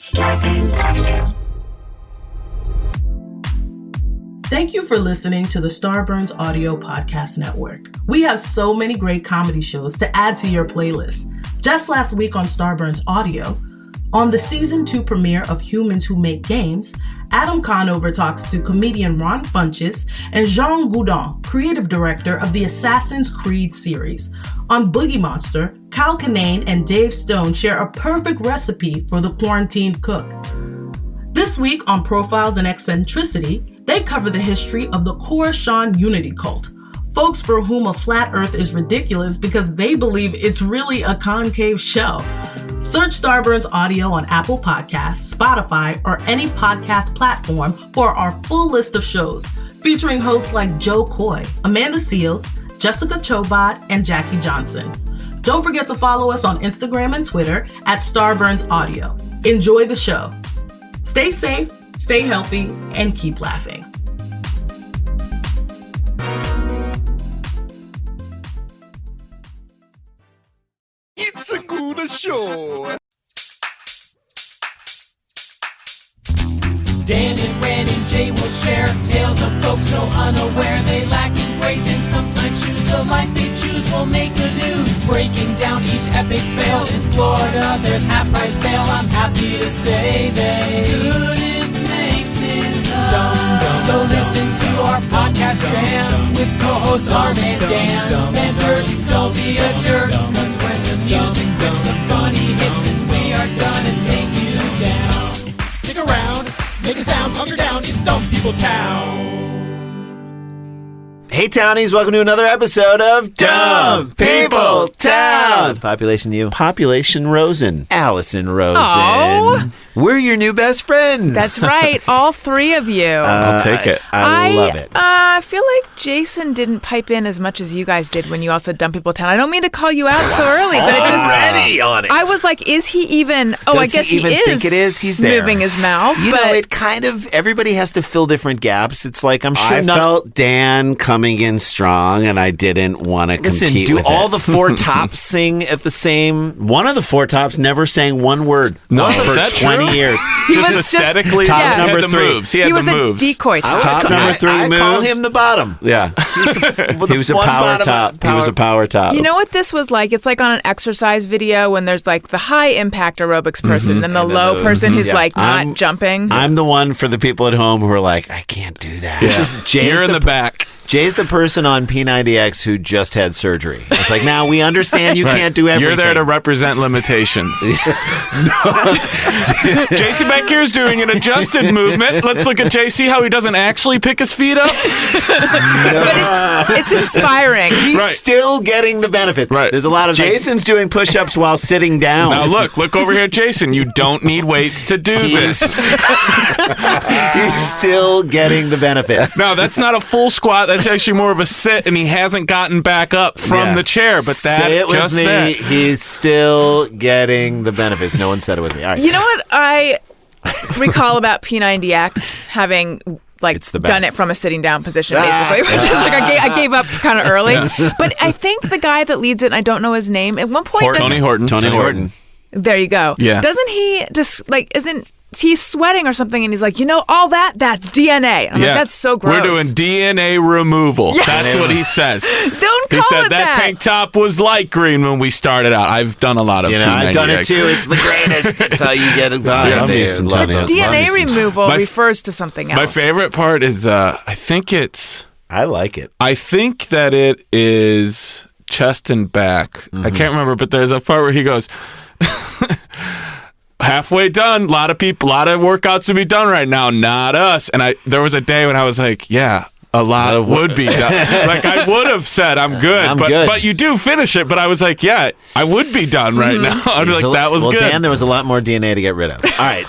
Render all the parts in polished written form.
Starburns Audio. Thank you for listening to the Starburns Audio Podcast Network. We have so many great comedy shows to add to your playlist. Just last week on Starburns Audio, on the Season 2 premiere of Humans Who Make Games, Adam Conover talks to comedian Ron Funches and Jean Goudon, creative director of the Assassin's Creed series. On Boogie Monster, Kyle Kinane and Dave Stone share a perfect recipe for the quarantined cook. This week on Profiles and Eccentricity, they cover the history of the Coruscant Unity cult, folks for whom a flat earth is ridiculous because they believe it's really a concave shell. Search Starburns Audio on Apple Podcasts, Spotify, or any podcast platform for our full list of shows, featuring hosts like Joe Coy, Amanda Seales, Jessica Chobot, and Jackie Johnson. Don't forget to follow us on Instagram and Twitter at Starburns Audio. Enjoy the show. Stay safe, stay healthy, and keep laughing. It's a good show. Dan and Ren and Jay will share tales of folks so unaware they lack in grace and sometimes choose the life they choose will make the news. Breaking down each epic fail in Florida, there's half-price bail. I'm happy to say they couldn't make this up. So listen to our podcast jam with co-hosts Arm and Dan. Members, don't be a jerk, cause when the music hits, the funny hits, and we are gonna take you down. Stick around, make a sound, hunker down, it's Dumb People Town. Hey, Townies, welcome to another episode of Dumb People Town. Population you. Population Rosen. Alison Rosen. Oh. We're your new best friends. That's right, all three of you. I'll take it. I love it. I feel like Jason didn't pipe in as much as you guys did when you also Dumb People Town. I don't mean to call you out so early, but it just already on it. I was like, is he even? Oh, Does I guess he even is. think it is? He's there. Moving his mouth. You but know, it kind of, everybody has to fill different gaps. It's like, I'm sure I felt Dan coming in strong, and I didn't want to compete do with all it. the four tops sing at the same? One of the four tops never sang one word for is that 20 true? years. He was Just aesthetically, just- he yeah. had Number the three. moves. He had he the was moves. a decoy top. Top number three I move. call him the bottom. Yeah. He was a power top. He was a power top. You know what this was like? It's like on an exercise video when there's like the high impact aerobics person and then the low person who's like not jumping. I'm the one for the people at home who are like, I can't do that. This is Jay's You're in the back. Jay's the person on P90X who just had surgery. It's like, now we understand you can't do everything. You're there to represent limitations. JC back here is doing an adjusted movement. Let's look at JC, how he doesn't actually pick his feet up. But it's inspiring. He's still getting the benefits. Right. There's a lot of Jason's doing push-ups while sitting down. Now look over here, Jason. You don't need weights to do this. He's still getting the benefits. No, that's not a full squat. That's actually more of a sit, and he hasn't gotten back up from the chair. But that Say it with just me. that. He's still getting the benefits. No one said it with me. All right. You know what I recall about P90X having It's the best. done it from a sitting down position, basically, which is like I gave up kind of early. But I think the guy that leads it, and I don't know his name, at one point, Tony Horton. Tony Horton. there you go. Yeah. Doesn't he just like he's sweating or something, and he's like, all that's DNA. I'm like, that's so gross. We're doing DNA removal. Yeah. That's what he says. Don't He call said it that tank top was light green when we started out. I've done a lot of I've done it P90X. too. It's the greatest. That's how you get it. love me some Tony Horton. DNA removal My- refers to something else. My favorite part is, I think that it is chest and back. I can't remember, but there's a part where he goes, halfway done. A lot of workouts to be done right now. Not us. And there was a day when I was like, yeah, a lot would be done. Like I would have said, I'm good. But you do finish it. But I was like, yeah, I would be done right now. I'd be like, that was good. Dan, there was a lot more DNA to get rid of. All right.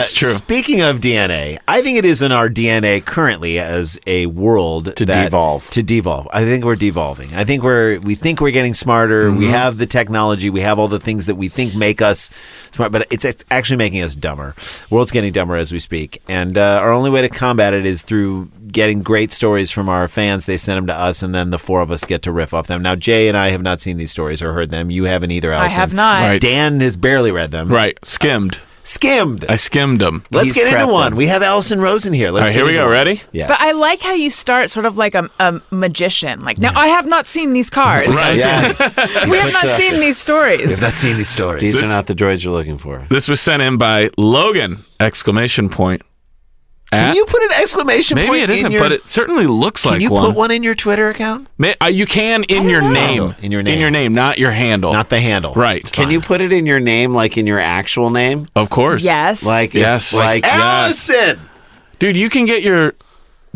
It's true. Speaking of DNA, I think it is in our DNA currently as a world To devolve. I think we're devolving. I think we think we're getting smarter. We have the technology. We have all the things that we think make us smart, but it's actually making us dumber. World's getting dumber as we speak. And our only way to combat it is through getting great stories from our fans. They send them to us, and then the four of us get to riff off them. Now, Jay and I have not seen these stories or heard them. You haven't either, Allison. I have not. Right. Dan has barely read them. Right. Skimmed. Skimmed. I skimmed them. Let's He's get into prepped one. them. We have Alison Rosen here. Let's All right, here we go. Ready? Yes. But I like how you start sort of like a magician. Like, now I have not seen these cards. Right. Yes. We have not seen these stories. We've not seen these stories. These are not the droids you're looking for. This was sent in by Logan! Exclamation point. Can you put an exclamation point Maybe it isn't, but it certainly looks like one. Can you put one in your Twitter account? You can in your name. In your name. In your name, not your handle. Not the handle. Right. Can you put it in your name, like in your actual name? Of course. Yes. Like, Yes. like Allison! Dude, you can get your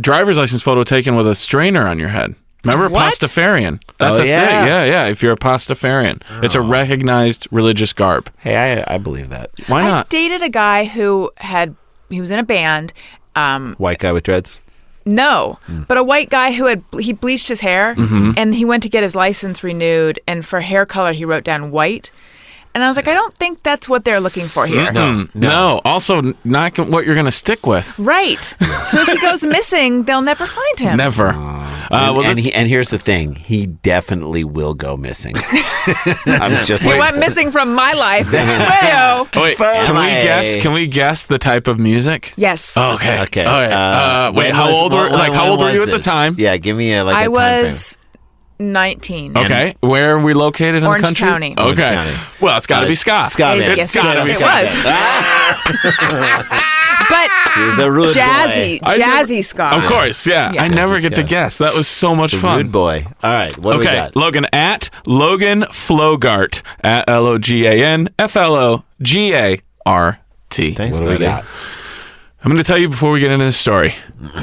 driver's license photo taken with a strainer on your head. Remember What? Pastafarian? That's Oh, a yeah. thing. Yeah. If you're a Pastafarian, it's a recognized religious garb. Hey, I believe that. Why I not? dated a guy who was in a band. White guy with dreads? No, but a white guy who he bleached his hair and he went to get his license renewed, and for hair color he wrote down white. And I was like, I don't think that's what they're looking for here. No. Also, not what you're going to stick with. Right. So if he goes missing, they'll never find him. Never. And here's the thing: he definitely will go missing. I'm just. He went missing from my life. Wayo. Oh, wait, can we guess the type of music? Yes. Oh, okay. Okay. All right. Wait, how old were you at the time? Yeah, give me a I time was 19. Okay. Where are we located in Orange the country? County. Okay. Orange County. Well, it's got to be Scott. Scott, man. Yes, It's gotta be it Scott. was. But He was a rude jazzy, boy. jazzy Scott. Of course, yeah. Yeah. I never Jazzy get to Scott. guess. That was so much He's a fun. rude boy. All right, what do we Okay, got? Logan at Logan Flogart at LOGAN FLOGART. Thanks, What do we buddy. got? I'm going to tell you before we get into this story.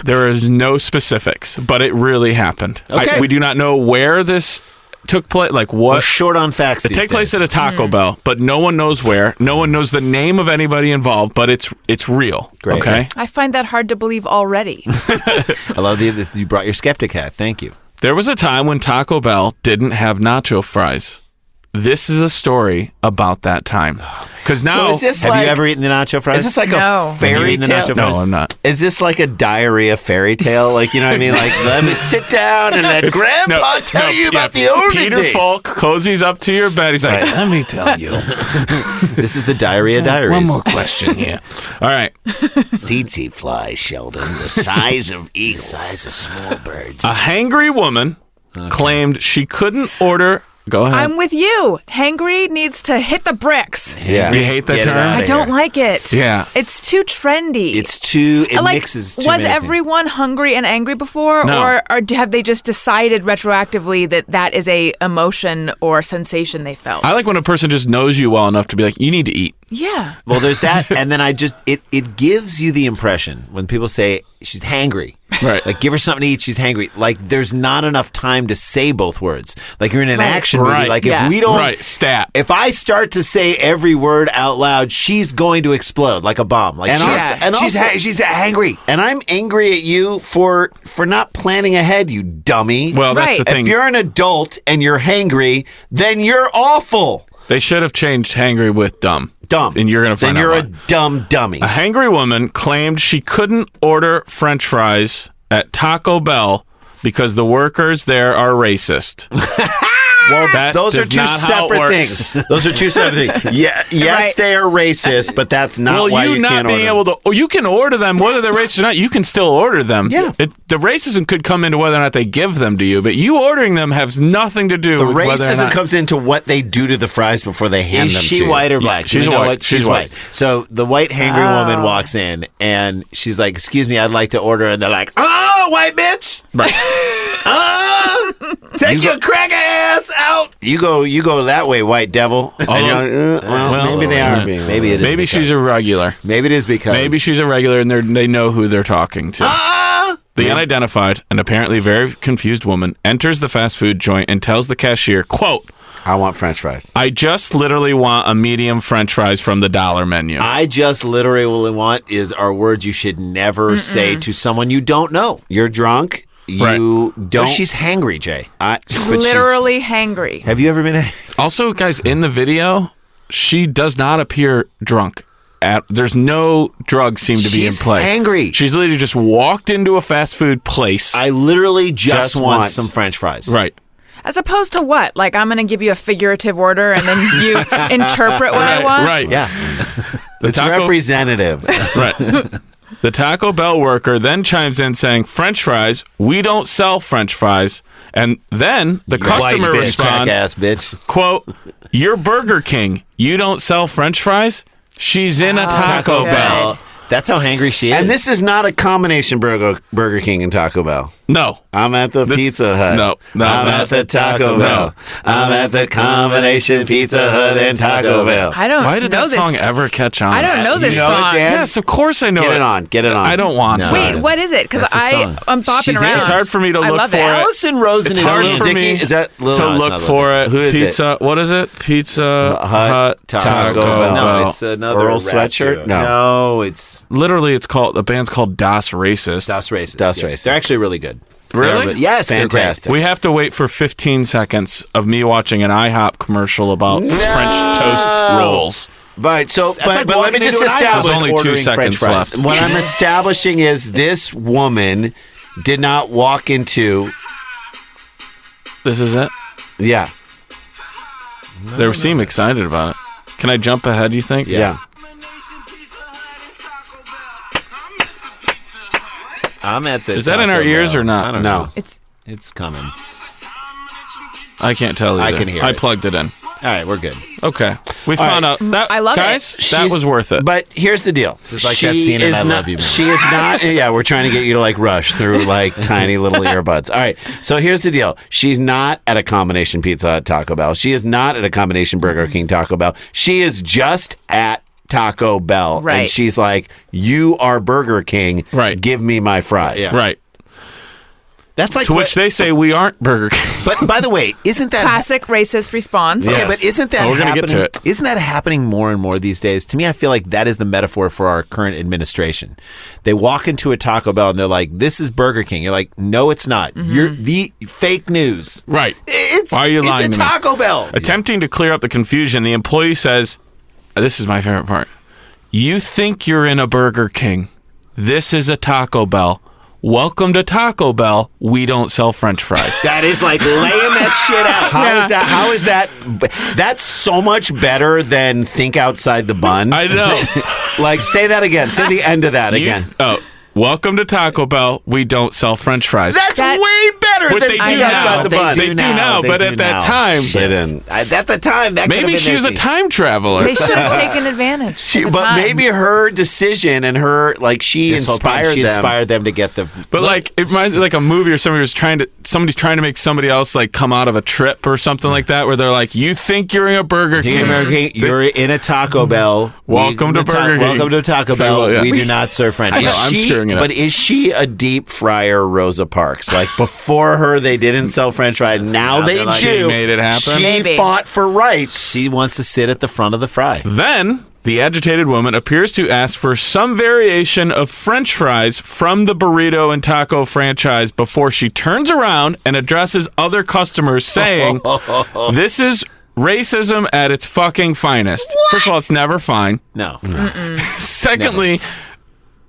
There is no specifics, but it really happened. Okay. We do not know where this took place, like We're what. short on facts It these took place days. at a Taco Bell, but no one knows where. No one knows the name of anybody involved, but it's real. Great. Okay. I find that hard to believe already. I love that you brought your skeptic hat. Thank you. There was a time when Taco Bell didn't have nacho fries. This is a story about that time. Because now, So is this Have like, you ever eaten the nacho fries? Is this like No. a Have you fairy eaten the tale? nacho no, fries? I'm not. Is this like a diarrhea fairy tale? Like, you know what I mean? Like, let me sit down and let Grandpa tell you about the olden Peter days. Falk cozies up to your bed. He's like, let me tell you. This is the Diarrhea Diaries. One more question here. All right. Tsetse flies, Sheldon, the size of eagles. Size of small birds. A hangry woman claimed she couldn't order. Go ahead. I'm with you. Hangry needs to hit the bricks. Yeah. You hate that Get it term? out I of don't here. like it. Yeah. It's too trendy. It's too. It like, mixes. Too was many everyone hungry and angry before, No. or have they just decided retroactively that that is a emotion or sensation they felt? I like when a person just knows you well enough to be like, you need to eat. Yeah. Well, there's that, and then it gives you the impression when people say she's hangry, Right. Like give her something to eat, she's hangry. Like there's not enough time to say both words. Like you're in an Right. action movie. Right. Like Yeah. if we don't, Right. Stat. if I start to say every word out loud, she's going to explode like a bomb. Like And she's, also- and also- she's hangry. And I'm angry at you for not planning ahead, you dummy. Well, that's Right. the thing. if you're an adult and you're hangry, then you're awful. They should have changed hangry with dumb. Dumb. And you're going to find Then you're out a why. dumb dummy. A hangry woman claimed she couldn't order French fries at Taco Bell because the workers there are racist. Well, That those are is two not how it separate works. things. Those are two separate things. Yeah, yes, Right. they are racist, but that's not Well, why you you not can't being order able to, or you can order them whether they're racist or not. You can still order them. Yeah. The racism could come into whether or not they give them to you, but you ordering them has nothing to do The with whether or racism not. comes into what they do to the fries before they hand Is them she to you. white or black? Do she's we know white. what- She's white. So the white hangry woman walks in and she's like, "Excuse me, I'd like to order." And they're like, "Oh, white bitch, Right. take your crack ass out." You go that way, white devil. And you're like, well, maybe they yeah. are being. Maybe it is. Maybe because- she's a regular. Maybe it is because. Maybe she's a regular and they know who they're talking to. The unidentified and apparently very confused woman enters the fast food joint and tells the cashier, quote, I want French fries. "I just literally want a medium French fries from the dollar menu." I just literally want are words you should never say to someone you don't know. You're drunk. Right. You No, don't. she's hangry, Jay. Literally hangry. Have you ever been? Also, guys, in the video, she does not appear drunk. There's no drugs seem to be in She's play. hangry. She's literally just walked into a fast food place. I literally just want once. some French fries. Right. As opposed to what? Like, I'm going to give you a figurative order and then you interpret what I want? Right. Yeah. It's representative. Right. The Taco Bell worker then chimes in saying, French fries, we don't sell French fries. And then the customer responds, jackass bitch. quote, you're Burger King. You don't sell French fries? She's in a Taco Bell. That's how hangry she is. And this is not a combination Burger King and Taco Bell. No. I'm at the Pizza Hut. No. I'm at the Taco Bell. I'm at the combination Pizza Hut and Taco Bell. I don't Why did know that song ever catch on? I don't know this You know it, song. Dan? Yes, of course I know Get it. it on. Get it on. I don't want to. Wait, what is it? Because That's a song. I'm bopping She's in it. around. It's hard for me to I look love for it. it. Alison Rosen It's is hard Lil for Dicky. me Is that Lil? to No, it's look not Lil for Dicky. it. Who is Pizza. What is it? Pizza Hut, Taco Bell. No, it's another Earl rap Sweatshirt? duo. No. No, it's Literally, the band's called Das Racist. Das Racist. Das Yeah. Racist. They're actually really good. Really? Yes, they're great. Fantastic. We have to wait for 15 seconds of me watching an IHOP commercial about French toast rolls. Right, so, That's like but let me walking just into an IHOP establish. There's only 2 ordering seconds French fries. left. What I'm establishing is this woman did not walk into. This is it? Yeah. They seem excited about it. Can I jump ahead, you think? Yeah. I'm at the. Is that in Taco our ears Bell. or not? I don't No. know. It's coming. I can't tell either. I can hear I it. plugged it in. All right, we're good. Okay. We found out. That, I love it. guys, that She's- was worth it. But here's the deal. This is like that scene in I Love You, Man. She is not. Yeah, we're trying to get you to like rush through like tiny little earbuds. All right. So here's the deal. She's not at a combination Pizza Hut Taco Bell. She is not at a combination Burger King Taco Bell. She is just at Taco Bell. Right. And she's like, you are Burger King. Right. Give me my fries. Yeah. Right. That's like To which they say we aren't Burger King. But by the way, isn't that Classic racist response. Yeah, but isn't that Oh, we're gonna happening? get to it. Isn't that happening more and more these days? To me, I feel like that is the metaphor for our current administration. They walk into a Taco Bell and they're like, "This is Burger King." You're like, "No, it's not. You're the fake news." Right. It's, Why are you lying It's to a me? Taco Bell. Attempting to clear up the confusion, the employee says, this is my favorite part. You think you're in a Burger King. This is a Taco Bell. Welcome to Taco Bell. We don't sell French fries. That is like laying that shit out. How is that? That's so much better than think outside the bun. I know. Like, say that again. Say the end of that again. Welcome to Taco Bell. We don't sell French fries. That's That- way better What than they think do outside now. the bun. They do now, but at that time, At the time, that maybe she was a time traveler. They should have taken advantage. of the But time. maybe her decision and her, like, she This whole time inspired she them. inspired them to get the. But like it reminds me like a movie or somebody's trying to make somebody else like come out of a trip or something like that where they're like, you think you're in a Burger King. You're in a Taco Bell. Welcome to Burger King. Welcome to Taco Bell. Yeah. We do not serve French I know, fries. I'm screwing it up. But is she a deep fryer Rosa Parks? Like, before her, they didn't sell French fries. Now they they're like, do. they made it happen? She Maybe. fought for rights. She wants to sit at the front of the fry. Then the agitated woman appears to ask for some variation of French fries from the burrito and taco franchise before she turns around and addresses other customers saying, this is racism at its fucking finest. First of all, it's never fine. No. Secondly,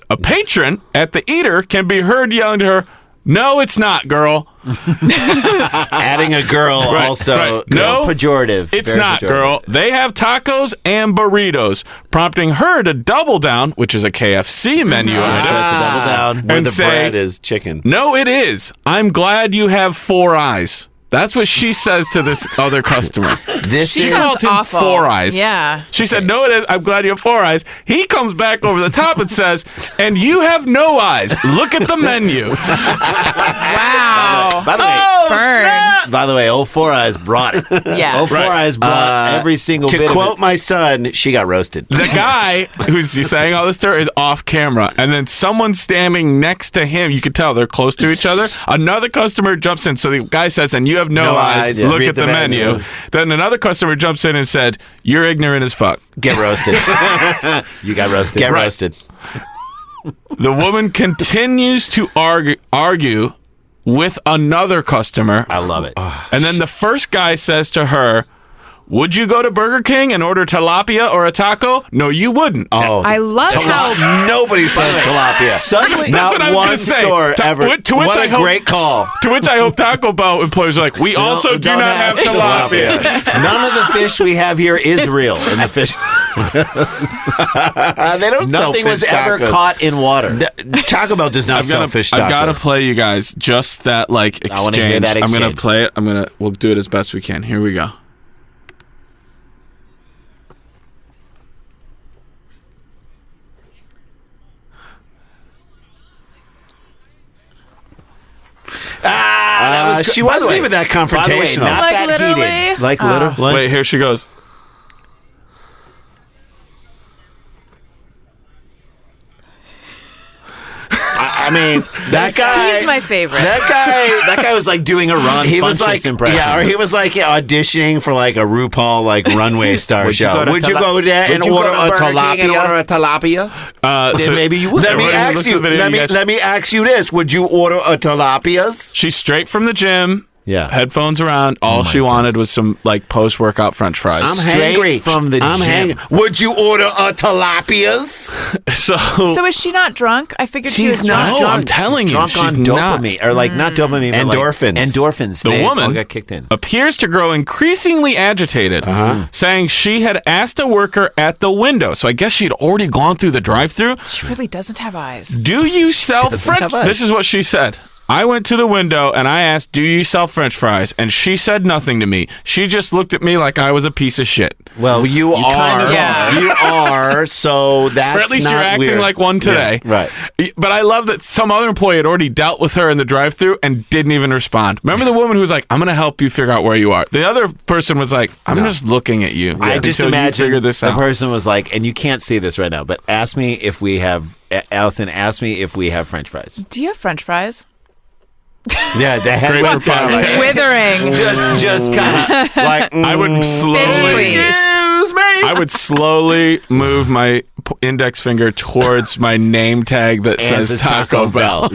a patron at the Eater can be heard yelling to her, no, it's not, girl. Adding a girl also. right. No, pejorative. It's Very not, pejorative. girl. They have tacos and burritos, prompting her to double down, which is a KFC menu That's item. right, the double down. Where and the say- bread is chicken. No, it is. I'm glad you have 4 eyes. That's what she says to this other customer. This She is sounds called him awful. 4 eyes. Yeah. She said, no, it is. I'm glad you have 4 eyes. He comes back over the top and says, and you have no eyes. Look at the menu. Wow. By the way, Burn. by the way, old Four Eyes brought it. Yeah. Old Four Eyes brought every single to bit quote of it. my son, she got roasted. The guy who's saying all this to her is off camera, and then someone standing next to him, you can tell they're close to each other. Another customer jumps in, so the guy says, and you have no eyes, yeah. look Read at the the menu. menu. Then another customer jumps in and said, you're ignorant as fuck. Get roasted. You got roasted. Get Right. roasted. The woman continues to argue with another customer. I love it. And then the first guy says to her, Would you go to Burger King and order tilapia or a taco? No, you wouldn't. Oh, I love how nobody says tilapia. Suddenly, That's what I not was one gonna say. store ever. What a great call. To which I hope Taco Bell employees are like, we also do not have tilapia. None of the fish we have here is real in the fish. They don't sell Nothing fish was ever tacos. caught in water. Taco Bell does not sell fish tacos. I've got to play you guys just that exchange. I want to hear that I'm exchange. going to play it. We'll do it as best we can. Here we go. She wasn't even that confrontational. Not Like that literally? heated. Like literally. Wait, here she goes. I mean, that guy. he's my favorite. That guy was like doing a Ron He was Funches like, impression. yeah, or he was like auditioning for like a RuPaul like runway star show. Would you go there and order a tilapia? Then maybe you would. Let me ask you. Let me ask you this: would you order a tilapias? She's straight from the gym. Yeah. Headphones around. All she wanted was some like post-workout French fries. I'm Straight hangry from the gym. Would you order a tilapias? So is she not drunk? I figured she was She's drunk. not No, drunk. I'm telling she's you, drunk she's on not. dopamine, or like not dopamine, but Endorphins. Like endorphins. The They all woman got kicked in. appears to grow increasingly agitated, saying she had asked a worker at the window. So I guess she'd already gone through the drive-thru. She really doesn't have eyes. Do you sell doesn't French? have eyes. This is what she said. I went to the window and I asked, do you sell French fries? And she said nothing to me. She just looked at me like I was a piece of shit. Well, You kind are. of Yeah. You are. So that's Or at least not you're acting weird. like one today. Yeah, right. But I love that some other employee had already dealt with her in the drive-thru and didn't even respond. Remember the woman who was like, I'm going to help you figure out where you are. The other person was like, I'm just looking at you. I just until you imagine figure this the out. person was like, and you can't see this right now, but ask me if we have, Allison, ask me if we have French fries. Do you have French fries? Yeah, the head Great went for down like, Withering. Just kind of. like I would slowly, please. Excuse me. I would slowly move my index finger towards my name tag that And says it's Taco Bell.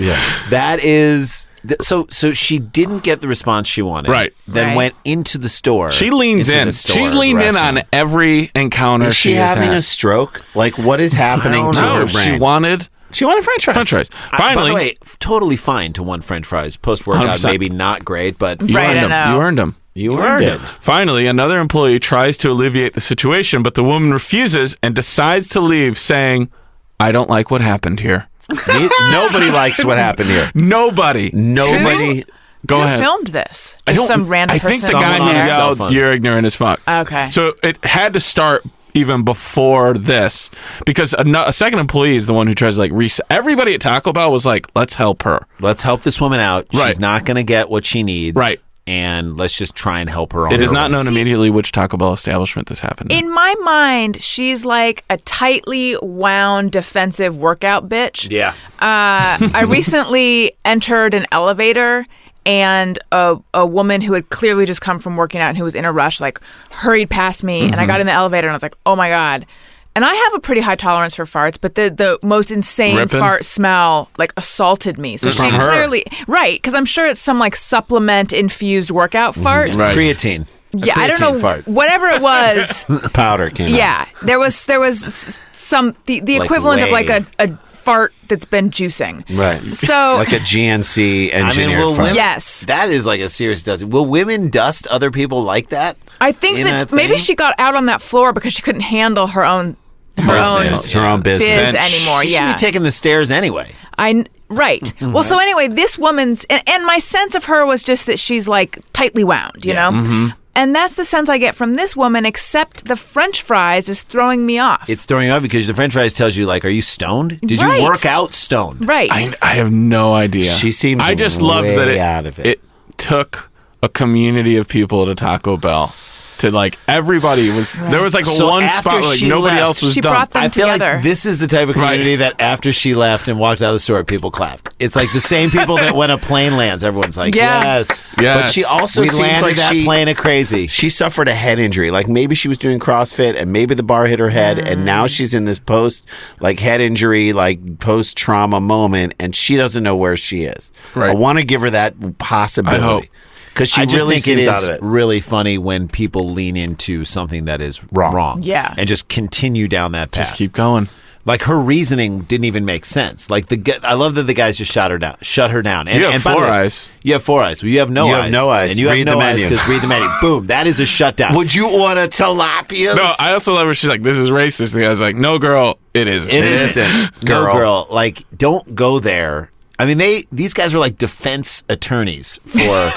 That is so she didn't get the response she wanted. Right. Then Right. went into the store. She leans into in. the store, She's the leaned in restaurant. on every encounter is she has having had. a stroke? Like, what is happening to No, her she brain? wanted She wanted French fries. French fries. By Finally, the way, totally fine to want French fries post workout. 100%. Maybe not great, but you Right, earned I them. know. You earned them. You earned earned it. it. Finally, another employee tries to alleviate the situation, but the woman refuses and decides to leave, saying, I don't like what happened here. Nobody likes what happened here. Nobody. Nobody. Go Who ahead. filmed this? I Just don't- some random I person. think the guy Someone who on his cell yelled, phone. "You're ignorant as fuck." Okay. So it had to start even before this because a second employee is the one who tries to like reset. Everybody at Taco Bell was like, "Let's help her." let's help this woman out. Right. She's not going to get what she needs. Right. And let's just try and help her on It her is not way. known immediately which Taco Bell establishment this happened. In my mind, she's like a tightly wound defensive workout bitch. Yeah. I recently entered an elevator and a woman who had clearly just come from working out and who was in a rush like hurried past me and I got in the elevator and I was like, oh my God. And I have a pretty high tolerance for farts, but the most insane Ripping? fart smell like assaulted me. So she From her. clearly, right, because I'm sure it's some like supplement infused workout fart. Right. Creatine. A Yeah, I don't creatine know, Fart. whatever it was. Powder came out. Yeah, there was some the Like equivalent of like whey. a fart that's been juicing. Right. So Like a GNC engineered will fart. women, Yes. that is like a serious dusting. Will women dust other people like that? I think in that a maybe thing? she got out on that floor because she couldn't handle her own Business, her own business. biz anymore. She should Yeah, be taking the stairs anyway. right. Well, so anyway, this woman's and my sense of her was just that she's like tightly wound, you know. Mm-hmm. And that's the sense I get from this woman, except the French fries is throwing me off. It's throwing you off because the French fries tells you, like, are you stoned? Did Right. you work out stoned? right. I have no idea. She seems I just loved that way out of it. It took a community of people at a Taco Bell to like everybody was there was like So one after spot where like she nobody left, else was she done. brought them I feel together. like this is the type of community that after she left and walked out of the store, people clapped. It's like the same people that when a plane lands, everyone's like, Yeah. yes. Yes. But she also We seems landed like that plane of crazy. She suffered a head injury. Like maybe she was doing CrossFit and maybe the bar hit her head and now she's in this post like head injury, like post trauma moment and she doesn't know where she is. Right. I want to give her that possibility. I hope. because she I just really think it seems out is of it. really funny when people lean into something that is wrong. Yeah. And just continue down that path. Just keep going. Like her reasoning didn't even make sense. Like I love that the guys just shut her down. And, You have by the 4 way, eyes. You have 4 eyes. Well, you have no eyes. You have no eyes. And you Read have no the eyes menu. because read the menu. Boom. That is a shutdown. Would you order tilapia? No, I also love her. She's like, this is racist. The guy's like, no, girl, it isn't. It isn't. Girl. No, girl. Like, don't go there. I mean, these guys were like defense attorneys for.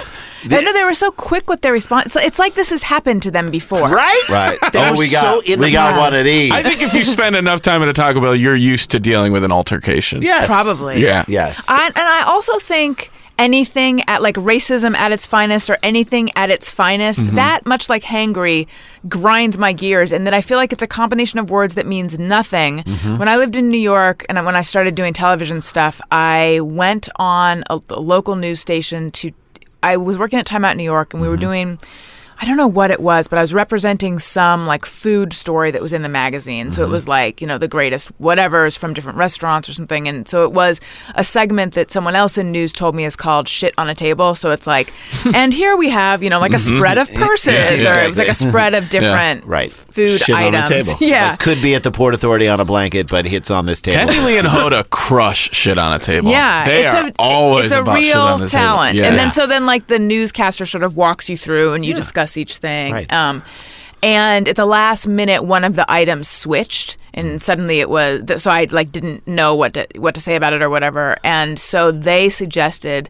I know they were so quick with their response. It's like this has happened to them before. Right? Right. They were we got so in the one of these. I think if you spend enough time at a Taco Bell, you're used to dealing with an altercation. Yes. Probably. Yeah. Yes. And I also think anything at like racism at its finest or anything at its finest, that much like hangry grinds my gears, and that I feel like it's a combination of words that means nothing. When I lived in New York and when I started doing television stuff, I went on a local news station I was working at Time Out New York, and we were doing, I don't know what it was, but I was representing some like food story that was in the magazine. So it was like, the greatest whatevers from different restaurants or something. And so it was a segment that someone else in news told me is called Shit on a Table. So it's like, and here we have, like a spread of purses, or it was like a spread of different Right. food Shit on a items. table. Yeah. Like, could be at the Port Authority on a blanket, but hits on this table. Kenny Lee and Hoda crush shit on a table. Yeah, They are always it's a about shit on real the talent. table. And Yeah. then like the newscaster sort of walks you through and you discuss each thing. Right. And at the last minute, one of the items switched, and suddenly it was so I like didn't know what to say about it or whatever. And so they suggested,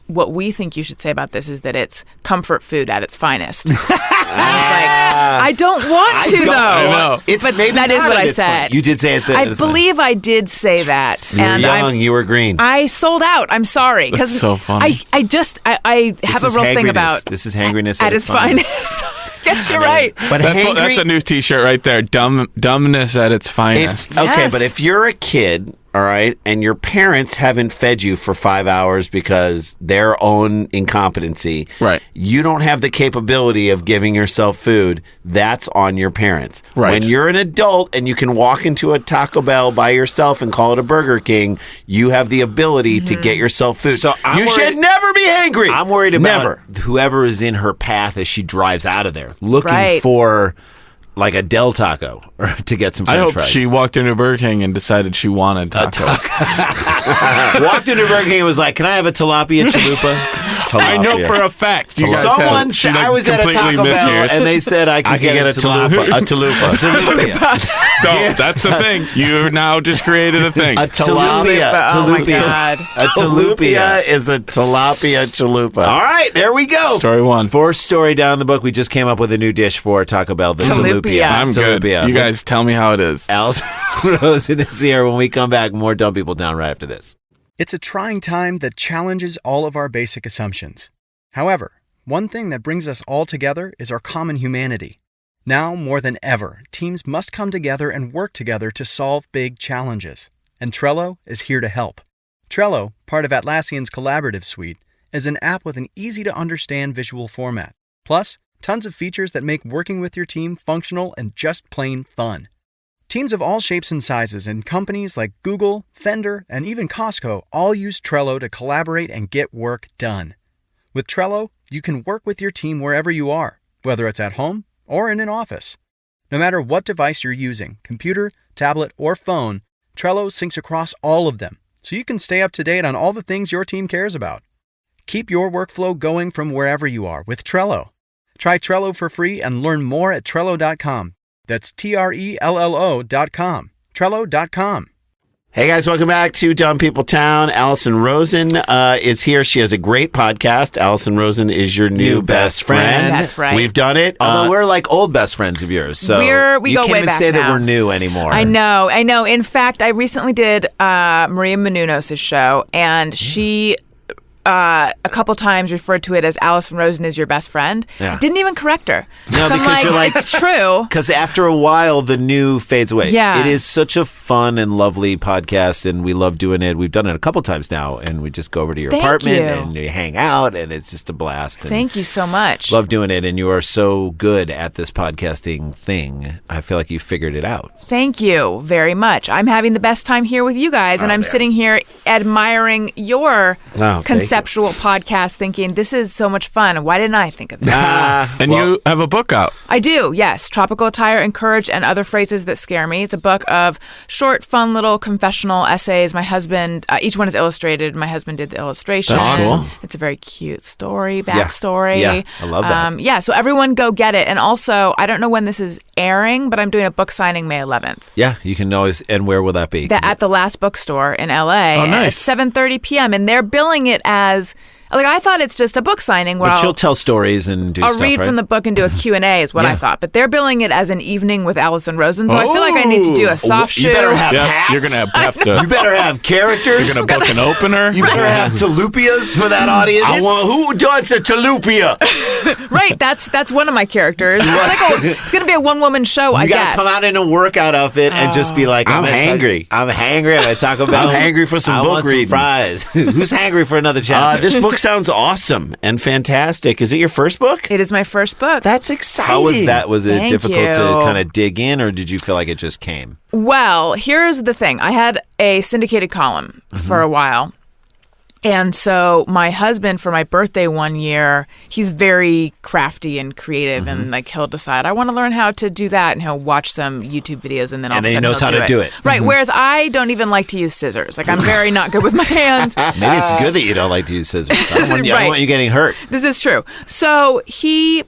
what we think you should say about this is that it's comfort food at its finest. And I was like, I don't want to, though. I know. It's But maybe that is not what at I its said. finest. You did say it's. I believe I did say that. You were and young. You were green. I sold out. I'm sorry. That's so funny. I have a real thing about This is hangriness at its finest. Yes, you're right. But That's a new T-shirt right there. Dumbness at its finest. Okay, Yes. but if you're a kid, all right, and your parents haven't fed you for 5 hours because their own incompetency, Right. you don't have the capability of giving yourself food, that's on your parents. Right. When you're an adult and you can walk into a Taco Bell by yourself and call it a Burger King, you have the ability to get yourself food. So I'm you worried- should never be hangry. I'm worried about Never. whoever is in her path as she drives out of there, looking Right. for like a Del Taco or to get some I French hope fries. she walked into Burger King and decided she wanted tacos. walked into Burger King and was like, "Can I have a tilapia chalupa?" I know for a fact. You guys Someone have, said I was at a completely Taco Bell mishears. and they said I could get a chalupa. A chalupa. Tilapia. No, that's the thing. You now just created a thing. A tilapia. Oh my Tilapia. God. A tilapia is a tilapia chalupa. All right, there we go. Story one. Fourth story down the book. We just came up with a new dish for Taco Bell, the Tilapia. tilapia. I'm good. Tilapia. You guys tell me how it is. Alison Rosen is here. When we come back, more Dumb People Down right after this. It's a trying time that challenges all of our basic assumptions. However, one thing that brings us all together is our common humanity. Now, more than ever, teams must come together and work together to solve big challenges. And Trello is here to help. Trello, part of Atlassian's collaborative suite, is an app with an easy-to-understand visual format. Plus, tons of features that make working with your team functional and just plain fun. Teams of all shapes and sizes and companies like Google, Fender, and even Costco all use Trello to collaborate and get work done. With Trello, you can work with your team wherever you are, whether it's at home or in an office. No matter what device you're using, computer, tablet, or phone, Trello syncs across all of them, so you can stay up to date on all the things your team cares about. Keep your workflow going from wherever you are with Trello. Try Trello for free and learn more at Trello.com. That's Trello.com. Trello.com. Hey guys, welcome back to Dumb People Town. Alison Rosen is here. She has a great podcast. Alison Rosen is your new best friend. That's right. We've done it. Although we're like old best friends of yours, so We you go can't way even back say that now. we're new anymore. I know. In fact, I recently did Maria Menounos' show, and she a couple times referred to it as Alison Rosen is your best friend. Yeah. Didn't even correct her. No, So I'm because you're like- it's true. Because after a while, the new fades away. Yeah. It is such a fun and lovely podcast, and we love doing it. We've done it a couple times now, and we just go over to your Thank apartment you. and you hang out, and it's just a blast. And Thank you so much. love doing it, and you are so good at this podcasting thing. I feel like you figured it out. Thank you very much. I'm having the best time here with you guys, and I'm sitting here admiring your Oh, thank conception conceptual podcast thinking, this is so much fun. Why didn't I think of this? And you have a book out. I do, yes. Tropical Attire, Encouraged, and Other Phrases That Scare Me. It's a book of short, fun little confessional essays. My husband, each one is illustrated. My husband did the illustrations. That's cool. It's a very cute story, backstory. Yeah, I love that. Yeah, so everyone go get it. And also, I don't know when this is airing, but I'm doing a book signing May 11th. Yeah, you can always. And where will that be? At the Last Bookstore in LA. Oh, nice. At 7:30 p.m. And they're billing it as, like, I thought it's just a book signing where But you'll tell stories and do I'll stuff, read right? from the book and do a Q&A is what I thought. But they're billing it as an evening with Alison Rosen. So I feel like I need to do a soft shoe. You better have hats. You're gonna have to. You better have characters. You're gonna book an opener. You better have talupias for that audience. Who does a talupia? Right, that's one of my characters. It's going to be a one-woman show, I You guess. gotta come out in a workout outfit and just be like, I'm gonna hangry. I'm hangry. I'm gonna talk about. I'm hangry for some I book want reading. Some fries. Who's hangry for another chapter? This book sounds awesome and fantastic. Is it your first book? It is my first book. That's exciting. How was that? Was it Thank difficult you. to kind of dig in, or did you feel like it just came? Well, here's the thing. I had a syndicated column for a while. And so my husband, for my birthday one year, he's very crafty and creative, and like he'll decide, I want to learn how to do that, and he'll watch some YouTube videos, and then all of a he sudden knows he'll how to do it. Right. Whereas I don't even like to use scissors. Like, I'm very not good with my hands. Maybe it's good that you don't like to use scissors. I don't want, I Right. don't want you getting hurt. This is true. So he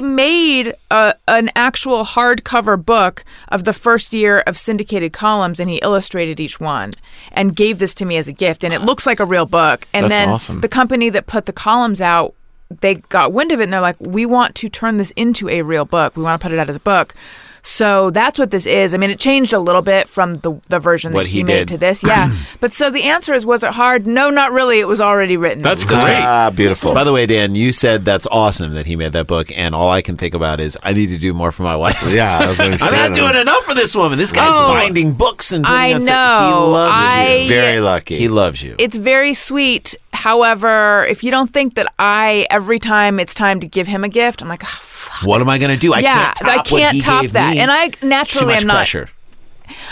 made an actual hardcover book of the first year of syndicated columns, and he illustrated each one and gave this to me as a gift. And it looks like a real book. And That's then awesome. the company that put the columns out, they got wind of it, and they're like, we want to turn this into a real book. We want to put it out as a book. So that's what this is. I mean, it changed a little bit from the version What that he he made did. to this. Yeah. But so the answer is, was it hard? No, not really. It was already written. That's great. Beautiful. By the way, Dan, you said that's awesome that he made that book, and all I can think about is I need to do more for my wife. Yeah, I was like, I'm not doing enough for this woman. This guy's binding books and I putting us- know. He loves you. very lucky. He loves you. It's very sweet. However, if you don't think that every time it's time to give him a gift, I'm like, oh, fuck. What am I going to do? I Yeah, can't top what he gave that. me. And I Too naturally much am not. pressure.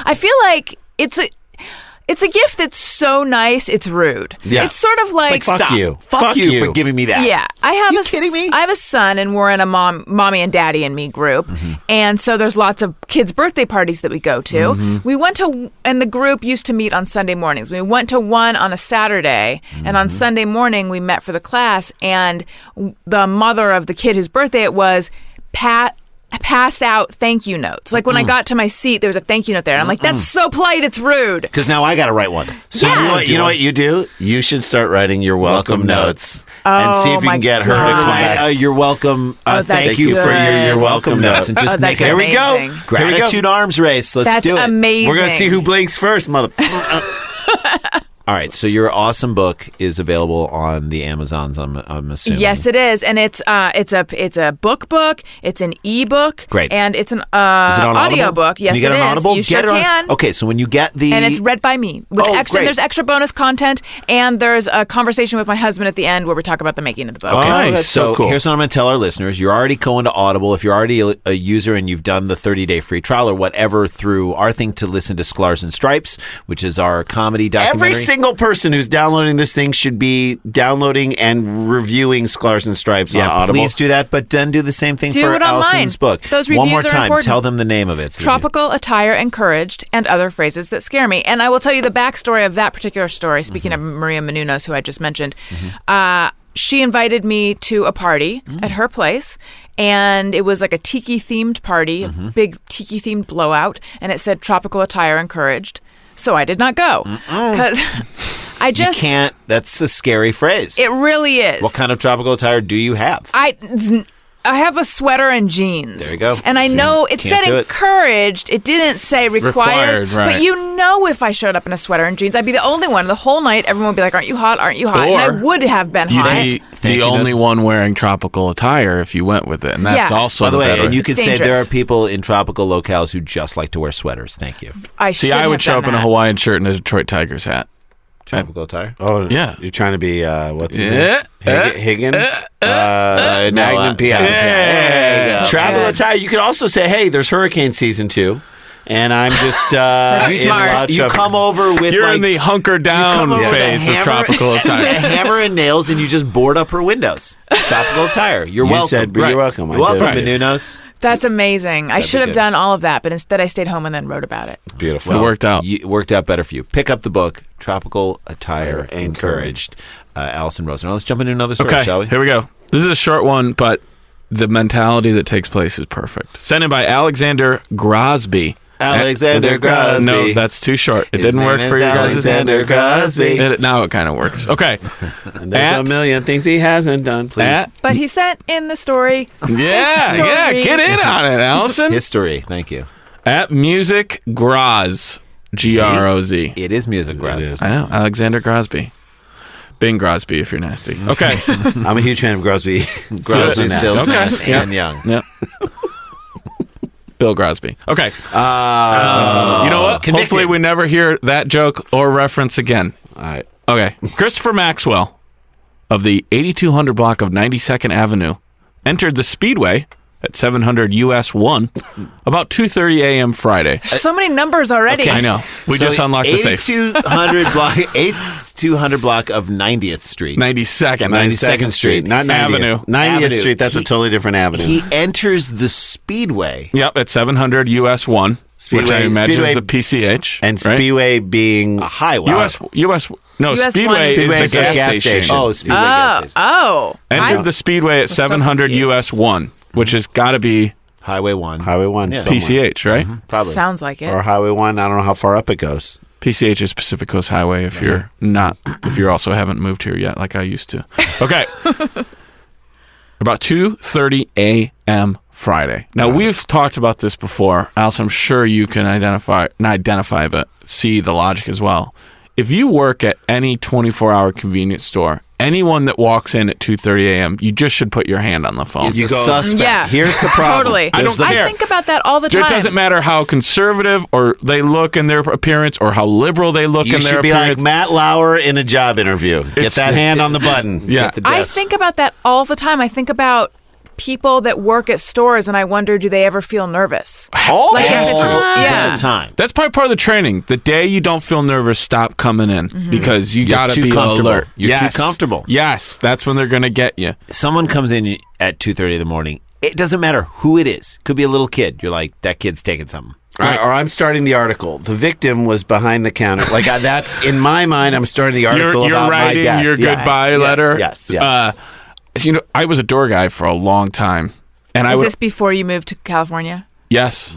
I feel like it's a gift that's so nice, it's rude. Yeah. It's sort of like, Fuck Stop. you. Fuck Fuck you you. for giving me that. Yeah, I have You kidding me? I have a son, and we're in a mommy and daddy and me group, and so there's lots of kids' birthday parties that we go to. We went to, and the group used to meet on Sunday mornings. We went to one on a Saturday, and on Sunday morning we met for the class, and the mother of the kid whose birthday it was, passed out thank you notes. Like, when I got to my seat, there was a thank you note there, and I'm like, that's so polite, it's rude. Because now I got to write one. So Yeah. you know what you do? You should start writing your welcome notes and see if you my can get her to God. come back. You're welcome. that's Thank you for good. your welcome notes. And just Oh, make that's it. Here we go. amazing. Gratitude arms race. Let's That's do it. amazing. We're gonna see who blinks first, mother. All right. So your awesome book is available on the Amazons. I'm assuming. Yes, it is, and it's a book. It's an ebook. Great. And it's an Is it on audio Audible? book. Yes, Can you get it it on is. Audible? You Get sure it on- can. Okay. So when you get the And it's read by me with extra. great. There's extra bonus content, and there's a conversation with my husband at the end where we talk about the making of the book. Okay. Oh, that's so cool. Here's what I'm going to tell our listeners. You're already going to Audible. If you're already a user and you've done the 30-day free trial or whatever through our thing to listen to Sklars and Stripes, which is our comedy documentary. Every single person who's downloading this thing should be downloading and reviewing Sklars and Stripes on Audible. Please do that, but then do the same thing Do for it online. Alison's book. Those One more reviews are time. important. Tell them the name of it. so they Tropical Attire Encouraged and Other Phrases That Scare Me. And I will tell you the backstory of that particular story, speaking of Maria Menounos, who I just mentioned. She invited me to a party at her place, and it was like a tiki-themed party, a big tiki-themed blowout, and it said Tropical Attire Encouraged. So I did not go, because I You just... can't. That's a scary phrase. It really is. What kind of tropical attire do you have? I have a sweater and jeans. There you go. And I know it Can't said do it. encouraged. It didn't say required. Right. But you know, if I showed up in a sweater and jeans, I'd be the only one. The whole night, everyone would be like, aren't you hot? Aren't you hot? And I Or would have been You'd hot. be Thank the you, only Ned. one wearing tropical attire if you went with it, and that's Yeah. also By the way, better. and you It's could say there dangerous. are people in tropical locales who just like to wear sweaters. Thank you. I See, should I would have show done up in a that. Hawaiian shirt and a Detroit Tigers hat. Tropical attire? Oh, Yeah. You're trying to be, what's his Yeah. name? Higgins? Magnum PI. there you go. Travel attire. You could also say, hey, there's hurricane season 2. and I'm just smart. You come over with You're like in the hunker down phase of tropical attire. a hammer and nails, and you just board up her windows. Tropical attire. You're welcome. Said, Right. You're welcome. You're welcome, Right. Menunos. That's amazing. I should have good. done all of that, but instead I stayed home and then wrote about it. Beautiful. It worked out. It worked out better for you. Pick up the book, Tropical Attire Encouraged. Alison Rosen. Now let's jump into another story, Okay, shall we? here we go. This is a short one, but the mentality that takes place is perfect. Sent in by Alexander Grosby. Alexander Grosby. No, that's too short. It His didn't name work is for you guys. Alexander Grosby. Now it kind of works. Okay. And there's a million things he hasn't done. Please. But he sent in the story. Yeah, get in on it, Allison. History. Thank you. At Music Groz, Groz. It is music, Groz. I know, Alexander Grosby. Bing Grosby, if you're nasty. Okay. I'm a huge fan of Grosby. Grosby still Okay. smash Yep. and young. Yep. Bill Grosby. Okay. You know what? Convicted. Hopefully we never hear that joke or reference again. All right. Okay. Christopher Maxwell of the 8200 block of 92nd Avenue entered the Speedway at 700 US 1 about 2:30 a.m. Friday. So many numbers already. I know. We just unlocked the safe. 8200 block of 90th Street. 92nd. 92nd Street, not 90th. Avenue. 90th Avenue. Street, that's a totally different avenue. He enters the Speedway. Yep, at 700 US 1, which I imagine Speedway- is the PCH. and right? Speedway being A highway. No, US Speedway one. is the gas station. Oh, Speedway gas station. Oh. Entered the Speedway at so 700 confused. US 1, which has got to be Highway 1. Highway 1 Yeah. somewhere. PCH, right? Probably. Sounds like it. Or Highway 1, I don't know how far up it goes. PCH is Pacific Coast Highway if you're not, if you also haven't moved here yet, like I used to. Okay. About 2:30 a.m. Friday. Now, we've talked about this before. Alice, I'm sure you can not identify, but see the logic as well. If you work at any 24-hour convenience store, anyone that walks in at 2:30 a.m., you just should put your hand on the phone. Is a suspect. Yeah. Here's the problem. Totally. I don't care. I think about that all the It time. doesn't matter how conservative or they look in their appearance or how liberal they look You in their should be appearance. like Matt Lauer in a job interview. Get It's- that hand on the button. Yeah. Get the I desk. think about that all the time. I think about people that work at stores and I wonder, do they ever feel nervous? Like if it's, yeah. the time. That's probably part of the training. The day you don't feel nervous, stop coming in because you You're got to too be comfortable. alert. You're Yes. too comfortable. Yes, that's when they're going to get you. Someone comes in at 2:30 in the morning. It doesn't matter who it is. Could be a little kid. You're like, that kid's taking something. Or I'm starting the article. The victim was behind the counter. Like that's in my mind. I'm starting the article You're about my writing death. your Yeah. goodbye letter. Yes. You know, I was a door guy for a long time, and I Is would this before you moved to California? yes,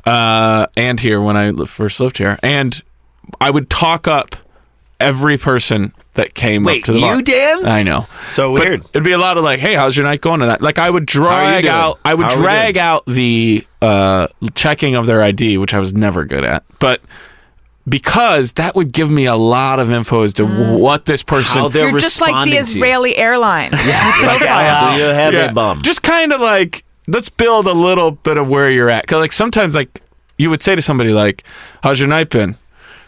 and here when I first lived here, and I would talk up every person that came Wait, up to the bar. you, Dan? I know. So But weird. it'd be a lot of like, "Hey, how's your night going tonight?" Like I would drag doing? out, How are we drag out the checking of their ID, which I was never good at, but because that would give me a lot of info as to what this person. How they're You're just like the responding to you. Israeli airlines. Do you have a bum? Just kind of like let's build a little bit of where you're at. Cause like sometimes like you would say to somebody like, "How's your night been?"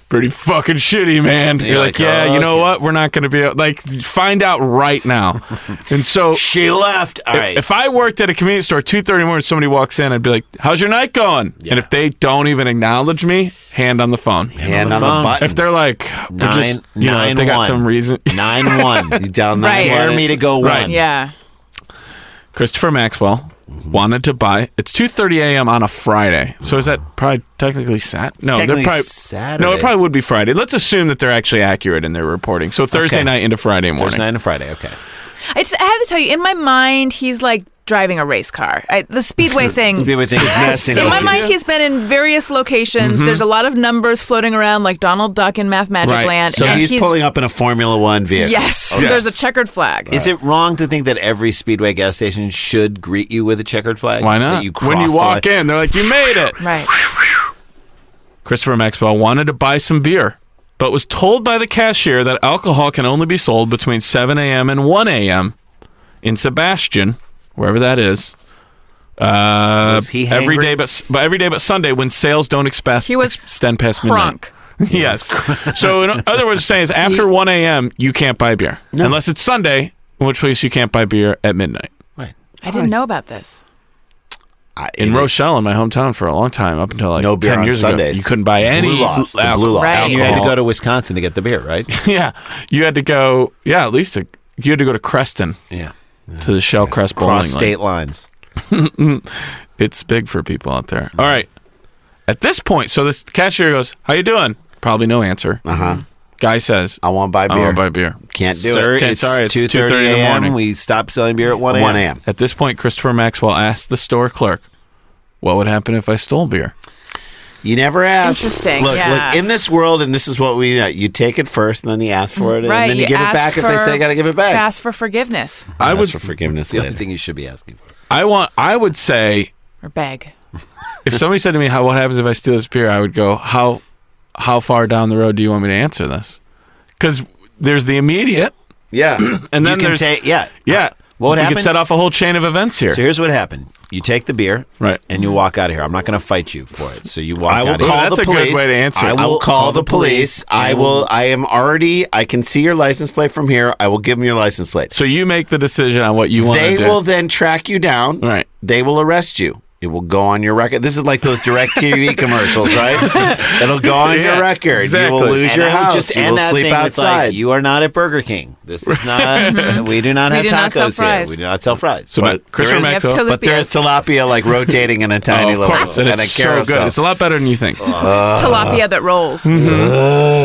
Pretty fucking shitty, man. You're like, yeah, you know okay. what? We're not going to be like find out right now. And so She left. All right. if I worked at a convenience store 2:30 in the morning, somebody walks in, I'd be like, "How's your night going?" And if they don't even acknowledge me, hand on the phone. Hand on on the the phone. button. If they're like, they're just, you know, if they got 9-1. some reason. 9-1. you down Right. Dare me to go Right. one. Yeah. Christopher Maxwell wanted to buy. It's 2:30 a.m. on a Friday. So is that probably technically Saturday? No, It's they're technically probably Saturday. No, it probably would be Friday. Let's assume that they're actually accurate in their reporting. So Thursday Okay. night into Friday morning. Thursday night and Friday. Okay. I have to tell you, in my mind, he's like driving a race car. The Speedway thing. Speedway thing is messing In with my you. mind, he's been in various locations. There's a lot of numbers floating around, like Donald Duck in Math Magic Right. Land. So and he's pulling up in a Formula One vehicle. Yes, Okay. there's a checkered flag. Is it wrong to think that every Speedway gas station should greet you with a checkered flag? Why That not? you When you cross the walk line? in, they're like, "You made it." Right. Christopher Maxwell wanted to buy some beer, but was told by the cashier that alcohol can only be sold between 7 a.m. and 1 a.m. in Sebastian, wherever that is. Was he every hangry? day but Sunday when sales don't extend He was past midnight. Crunk. Yes. So in other words, saying is after 1 a.m. you can't buy beer unless it's Sunday, in which case you can't buy beer at midnight. Right. I didn't know about this. in Rochelle, in my hometown, for a long time, up until like no beer 10 on years Sundays. ago, you couldn't buy any Blue Laws. Right. You had to go to Wisconsin to get the beer, right? Yeah, you had to go. Yeah, at least you had to go to Creston. Yeah. To the Shellcrest bowling Cross state lines. It's big for people out there. All right. At this point, so this cashier goes, "How you doing?" Probably no answer. Guy says, I want to buy beer. "I want to buy beer." Can't do Sir, it. Okay, it's sorry, it's 2:30 in the morning. We stopped selling beer at 1 1 a.m. a.m. At this point, Christopher Maxwell asked the store clerk, "What would happen if I stole beer?" You never ask. Interesting, Look, yeah. in this world, and this is what we you take it first, and then you ask for it, Right. and then you give it ask back if they say you got to give it back. Ask for forgiveness I Ask would. for forgiveness. The other later. thing you should be asking for. I would say, or beg. if somebody said to me, "What happens if I steal this beer?" I would go, "How far down the road do you want me to answer this?" Because there's the immediate, Yeah. and then You can there's take, yeah. yeah. What would we happen? could set off a whole chain of events here. So here's what happened. You take the beer, Right. and you walk out of here. I'm not going to fight you for it. So you walk I will out of call here. That's the a good police. way to answer it. I will call the police. I can see your license plate from here. I will give them your license plate. So you make the decision on what you want to They do. will then track you down. Right. They will arrest you. It will go on your record. This is like those direct TV commercials, right? It'll go on your record. exactly. You will lose And your I would house. just You end will that sleep thing with, outside. like, you are not at Burger King. This is not. We do not We have do not sell tacos here. fries. We do not sell fries. So, but Christopher there is- Maxwell, But there's tilapia like rotating in a tiny of little course, and it's so carousel. good. It's a lot better than you think. It's tilapia that rolls.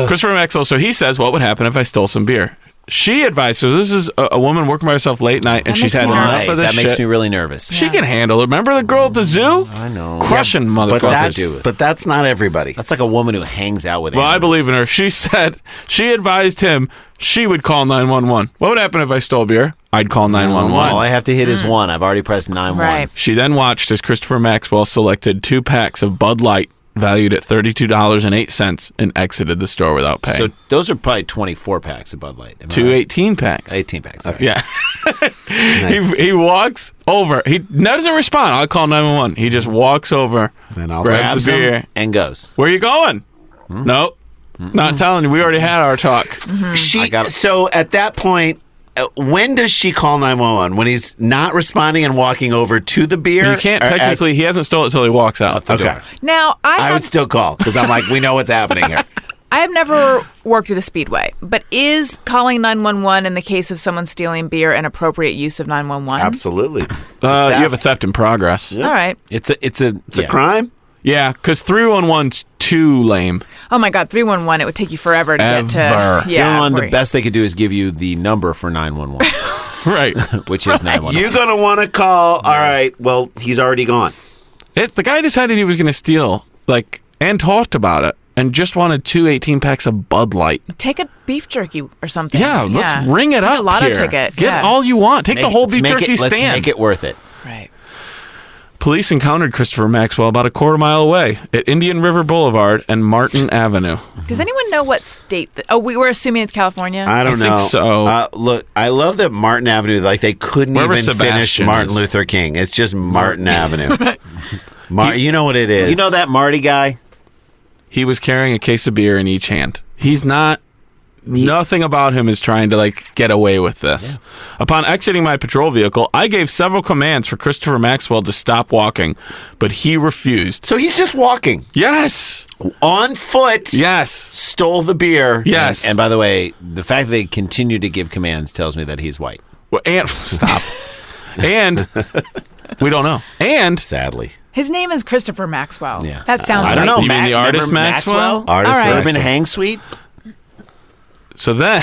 Christopher Maxwell. So he says, "What would happen if I stole some beer?" She advised. So this is a woman working by herself late night, and That she's makes had me enough nervous. of this That makes shit. me really nervous. She can handle it. Remember the girl at the zoo? I know. Crushing motherfuckers. But that's not everybody. That's like a woman who hangs out with Well, I animals. believe in her. She said she advised him she would call 911. What would happen if I stole beer? I'd call 911. All I have to hit is one. I've already pressed 9-1. Right. She then watched as Christopher Maxwell selected 2 packs of Bud Light valued at $32.08 and exited the store without paying. So those are probably 24 packs of Bud Light. Am I 2 right? 18 packs. 18 packs. All right. Yeah. He walks over. He doesn't respond. I'll call 911. He just walks over, Then I'll grabs Grabs the them beer. and goes. Where you going? Nope. Not telling you. We already had our talk. So at that point, when does she call 911? When he's not responding and walking over to the beer? You can't Or technically. He hasn't stolen it until he walks out the Okay. door. Now, I would still call because I'm like, we know what's happening here. I have never worked at a Speedway, but is calling 911 in the case of someone stealing beer an appropriate use of 911? Absolutely. You have a theft in progress. All right. It's a Crime? Yeah, because 311's too lame. Oh my God, 311! It would take you forever to get to. Ever. Yeah, the where- best they could do is give you the number for 911, Right. which is 911. You're going to want to call. All right. Well, he's already gone. The guy decided he was going to steal, and talked about it, and just wanted 2 18 packs of Bud Light. Take a beef jerky or something. Yeah, let's ring it Take up a lotto here. ticket. Get yeah. all you want. Take the whole beef jerky Let's stand. make it worth it. Right. Police encountered Christopher Maxwell about a quarter mile away at Indian River Boulevard and Martin Avenue. Does anyone know what state? We were assuming it's California. I don't know. think so. Look, I love that Martin Avenue, like they couldn't Wherever even finish Sebastian Martin is. Luther King. It's just Martin Avenue. You know what it is. You know that Marty guy? He was carrying a case of beer in each hand. He's not. Nothing about him is trying to get away with this. Yeah. Upon exiting my patrol vehicle, I gave several commands for Christopher Maxwell to stop walking, but he refused. So he's just walking Yes. on foot. Yes. Stole the beer. Yes. And by the way, the fact that they continue to give commands tells me that he's white. Well, and stop. And we don't know. And Sadly. His name is Christopher Maxwell. Yeah. That sounds. I don't right. know. You mean the artist remember Maxwell? Artist All right. Urban Maxwell. Hang Suite? so then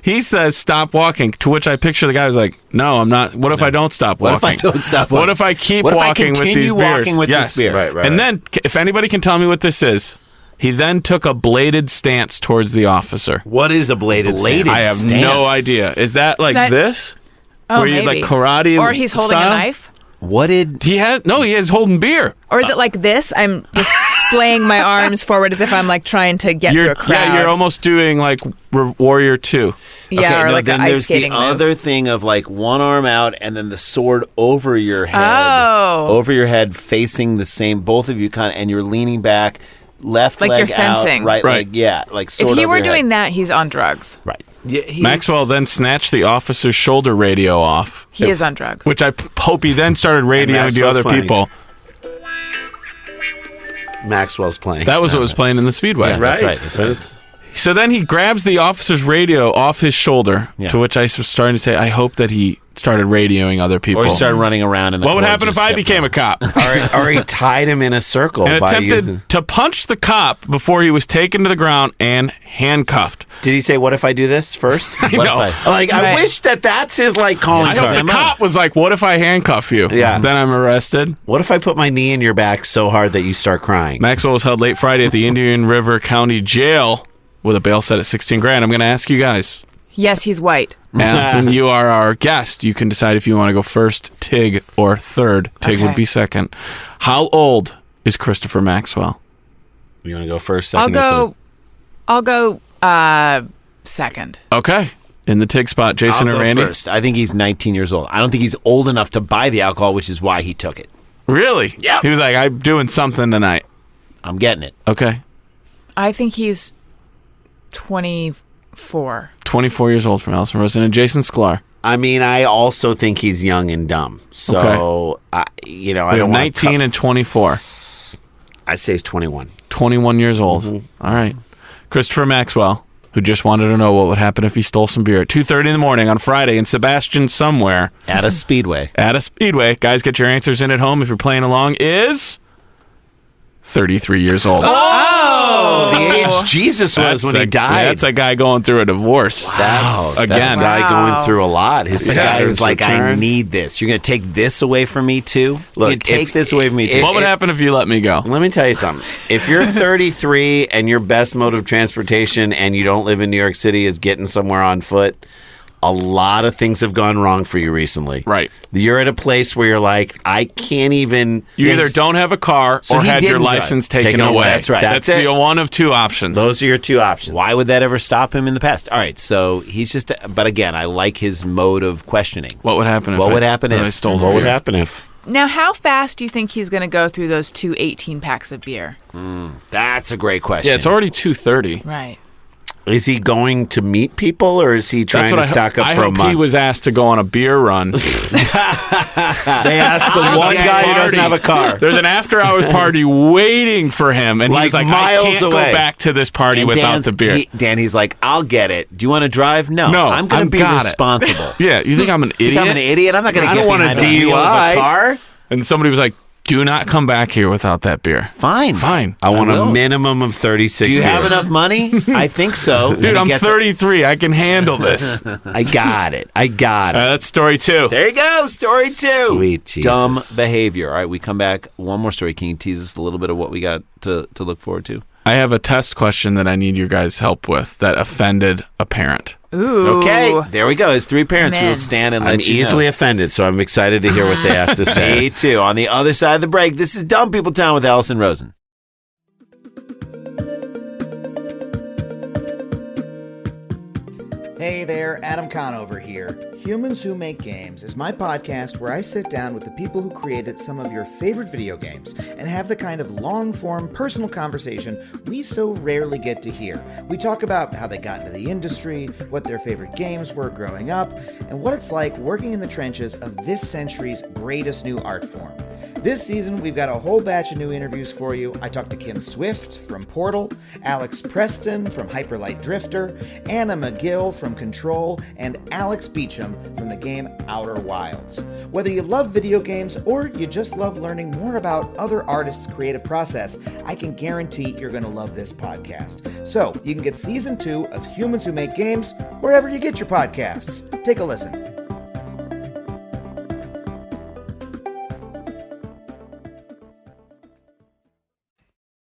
he saes, stop walking, to which I picture the guy who's like, no, I'm not. What if I don't stop walking? What if I don't stop walking? What if I keep What if I walking with these continue beers? walking with Yes. this beer? Right. And then, if anybody can tell me what this is, he then took a bladed stance towards the officer. What is a bladed Bladed stance? I have stance? no idea. Is that like that- this? Oh, Where you maybe. karate Or he's holding style? a knife. What did... He is holding beer. Or is it like this? I'm displaying my arms forward as if I'm trying to get through a crowd. Yeah, you're almost doing Warrior 2. Yeah, or like then an ice there's skating the move. other thing of one arm out and then the sword over your head. Oh. Over your head, facing the same, both of you and you're leaning back, left Like leg you're fencing. out, right, Right. leg, yeah, sword If he over were your doing head. that, he's on drugs. Right. Yeah, Maxwell then snatched the officer's shoulder radio off. He is on drugs. Which I hope he then started radioing to Maxwell's other playing. people. Maxwell's playing. That was what was playing in the Speedway. Yeah, right. That's right. So then he grabs the officer's radio off his shoulder, Yeah. to which I was starting to say, I hope that he started radioing other people. Or he started running around in the What would court, happen if just I kept became a going. cop? or he tied him in a circle And by attempted using... to punch the cop before he was taken to the ground and handcuffed. Did he say, what if I do this first? What if I- Like, I Right. wish that's his, like, calling I know card. the cop was like, what if I handcuff you? Yeah. Then I'm arrested. What if I put my knee in your back so hard that you start crying? Maxwell was held late Friday at the Indian River County Jail with a bail set at $16,000. I'm going to ask you guys. Yes, he's white. Alison, you are our guest. You can decide if you want to go first, Tig, or third. Tig Okay. would be second. How old is Christopher Maxwell? You want to go first, second, or I'll go second. Okay. In the Tig spot, Jason I'll or go Randy? first. I think he's 19 years old. I don't think he's old enough to buy the alcohol, which is why he took it. Really? Yep. He was like, I'm doing something tonight. I'm getting it. Okay. I think he's 24. 24 years old from Alison Rosen and Jason Sklar. I mean, I also think he's young and dumb. So, I We don't have want 19 and 24. I say he's 21. 21 years old. All right. Christopher Maxwell, who just wanted to know what would happen if he stole some beer at 2:30 in the morning on Friday in Sebastian somewhere At a Speedway. at a Speedway. Guys, get your answers in at home if you're playing along. Is 33 years old. Oh, the age Jesus was when he died. That's a guy going through a divorce. That's Again. a guy going through a lot. His The guy was Saturn's like, I return. need this. You're going to take this away from me, too? Look, you take if- this away from me, too? What would happen if you let me go? Let me tell you something. If you're 33 and your best mode of transportation and you don't live in New York City is getting somewhere on foot, a lot of things have gone wrong for you recently. Right. You're at a place where you're like, I can't even. You either don't have a car So or he had your didn't drive. license taken Taken away. away. That's right. That's That's the it. one of two options. Those are your two options. Why would that ever stop him in the past? All right, so he's just... But again, I like his mode of questioning. What would happen if What would happen if- I stole What the would beer? happen if? Now, how fast do you think he's going to go through those 2 18-packs of beer? That's a great question. Yeah, it's already 2:30. Right. Is he going to meet people or is he trying to stock up I for a hope month? he was asked to go on a beer run. They asked the one a guy who party. doesn't have a car. There's an after-hours party waiting for him, and Like he's like, miles I can't away. go back to this party And without the beer. Danny's like, I'll get it. Do you want to drive? No. No, I'm going I've to be got it. responsible. Yeah, you think I'm an You idiot? think I'm an idiot? I'm not going to I get don't want a behind the wheel of DUI. a car. And somebody was like, do not come back here without that beer. Fine. Fine. I want will. a minimum of 36 Do you have beers. enough money? I think so. Dude, I'm 33. I can handle this. I got it. I got it. That's story 2. There you go. Story 2. Sweet Jesus. Dumb behavior. All right, we come back. One more story. Can you tease us a little bit of what we got to look forward to? I have a test question that I need your guys' help with that offended a parent. Ooh. Okay, there we go. As 3 parents, we will Man. stand and let I'm you easily know. offended, so I'm excited to hear what they have to say. Me too. On the other side of the break, this is Dumb People Town with Alison Rosen. Hey there, Adam Conover here. Humans Who Make Games is my podcast where I sit down with the people who created some of your favorite video games and have the kind of long-form personal conversation we so rarely get to hear. We talk about how they got into the industry, what their favorite games were growing up, and what it's like working in the trenches of this century's greatest new art form. This season, we've got a whole batch of new interviews for you. I talked to Kim Swift from Portal, Alex Preston from Hyperlight Drifter, Anna McGill from Control, and Alex Beecham from the game Outer Wilds. Whether you love video games or you just love learning more about other artists' creative process, I can guarantee you're going to love this podcast. So, you can get Season 2 of Humans Who Make Games wherever you get your podcasts. Take a listen.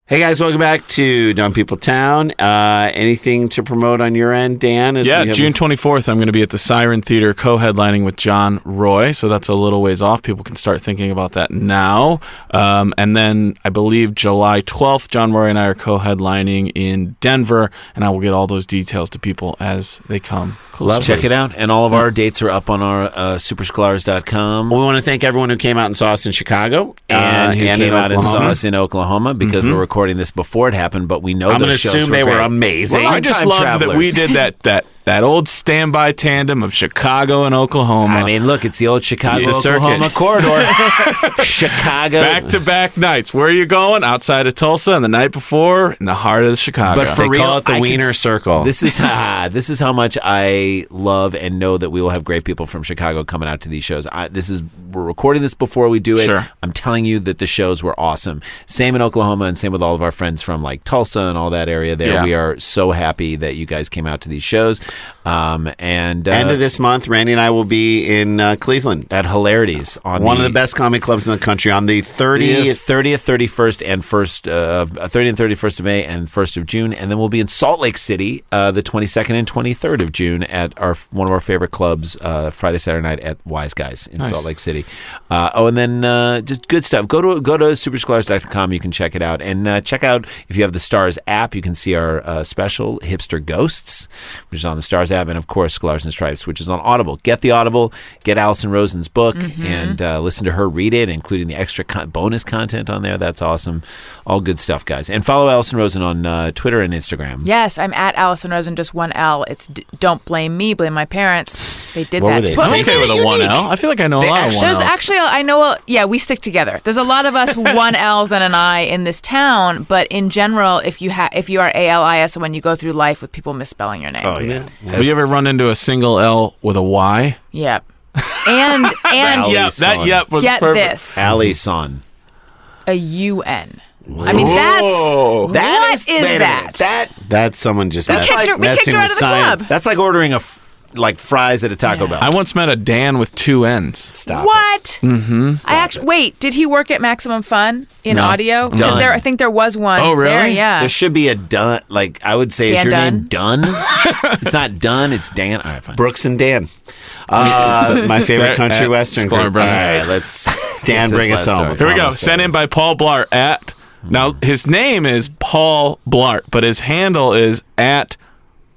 Hey guys, welcome back to Dumb People Town. Anything to promote on your end, Dan? Yeah, June 24th, I'm going to be at the Siren Theater co-headlining with John Roy, so that's a little ways off. People can start thinking about that now. And then I believe July 12th, John Roy and I are co-headlining in Denver, and I will get all those details to people as they come closer. Check it out. And all of our dates are up on our supersklars.com. We want to thank everyone who came out and saw us in Chicago And who in came out and saw Oklahoma. us in Oklahoma because we're recording this before it happened, but we know I'm going those to shows assume were they were great. amazing. We're I just longtime love that we travelers. did that that old standby tandem of Chicago and Oklahoma. I mean, look, it's the old Chicago-Oklahoma corridor. Chicago. Back-to-back nights. Where are you going? Outside of Tulsa, and the night before, in the heart of Chicago. But for They real, call it the Wiener Circle. This is how much I love and know that we will have great people from Chicago coming out to these shows. We're recording this before we do it. Sure. I'm telling you that the shows were awesome. Same in Oklahoma, and same with all of our friends from like Tulsa and all that area there. Yeah. We are so happy that you guys came out to these shows. End of this month, Randy and I will be in Cleveland at Hilarities on one of the best comedy clubs in the country on the 30th, 31st, and 30th and 31st of May and 1st of June, and then we'll be in Salt Lake City the 22nd and 23rd of June at one of our favorite clubs, Friday, Saturday night at Wise Guys in Salt Lake City. And then just good stuff. Go to supersklars.com. You can check it out, and check out if you have the Stars app. You can see our special Hipster Ghosts, which is on the Stars app, and of course Sklars and Stripes, which is on Audible. Get the Audible, get Alison Rosen's book, and listen to her read it, including the extra bonus content on there. That's awesome. All good stuff, guys. And follow Alison Rosen on Twitter and Instagram. Yes, I'm at Alison Rosen, just one L. It's don't blame me, blame my parents. They did that. they? I'm okay with a 1L. I feel like I know a lot of 1Ls. There's actually, I know, we stick together. There's a lot of us 1Ls and an I in this town, but in general, if you are ALIS when you go through life with people misspelling your name. Oh, yeah. Have you ever run into a single L with a Y? Yep. And that yep was get perfect. this. Alison. A UN. I mean, what is that? That's someone just We kicked her out messing of with the club. science. That's like ordering fries at a Taco Bell. I once met a Dan with 2 N's. Stop What? Wait, did he work at Maximum Fun in audio? Because Done. I think there was one. Oh, really? There, yeah. There should be a Dunn. Like, I would say, is Dan your Dunn? name Dunn? It's not Dunn, it's Dan. All right, fine. Brooks and Dan. My favorite country western Sklar group. Brothers. All right, let's Dan, bring us home. Here we go. Sent in by Paul Blart at. Now, his name is Paul Blart, but his handle is at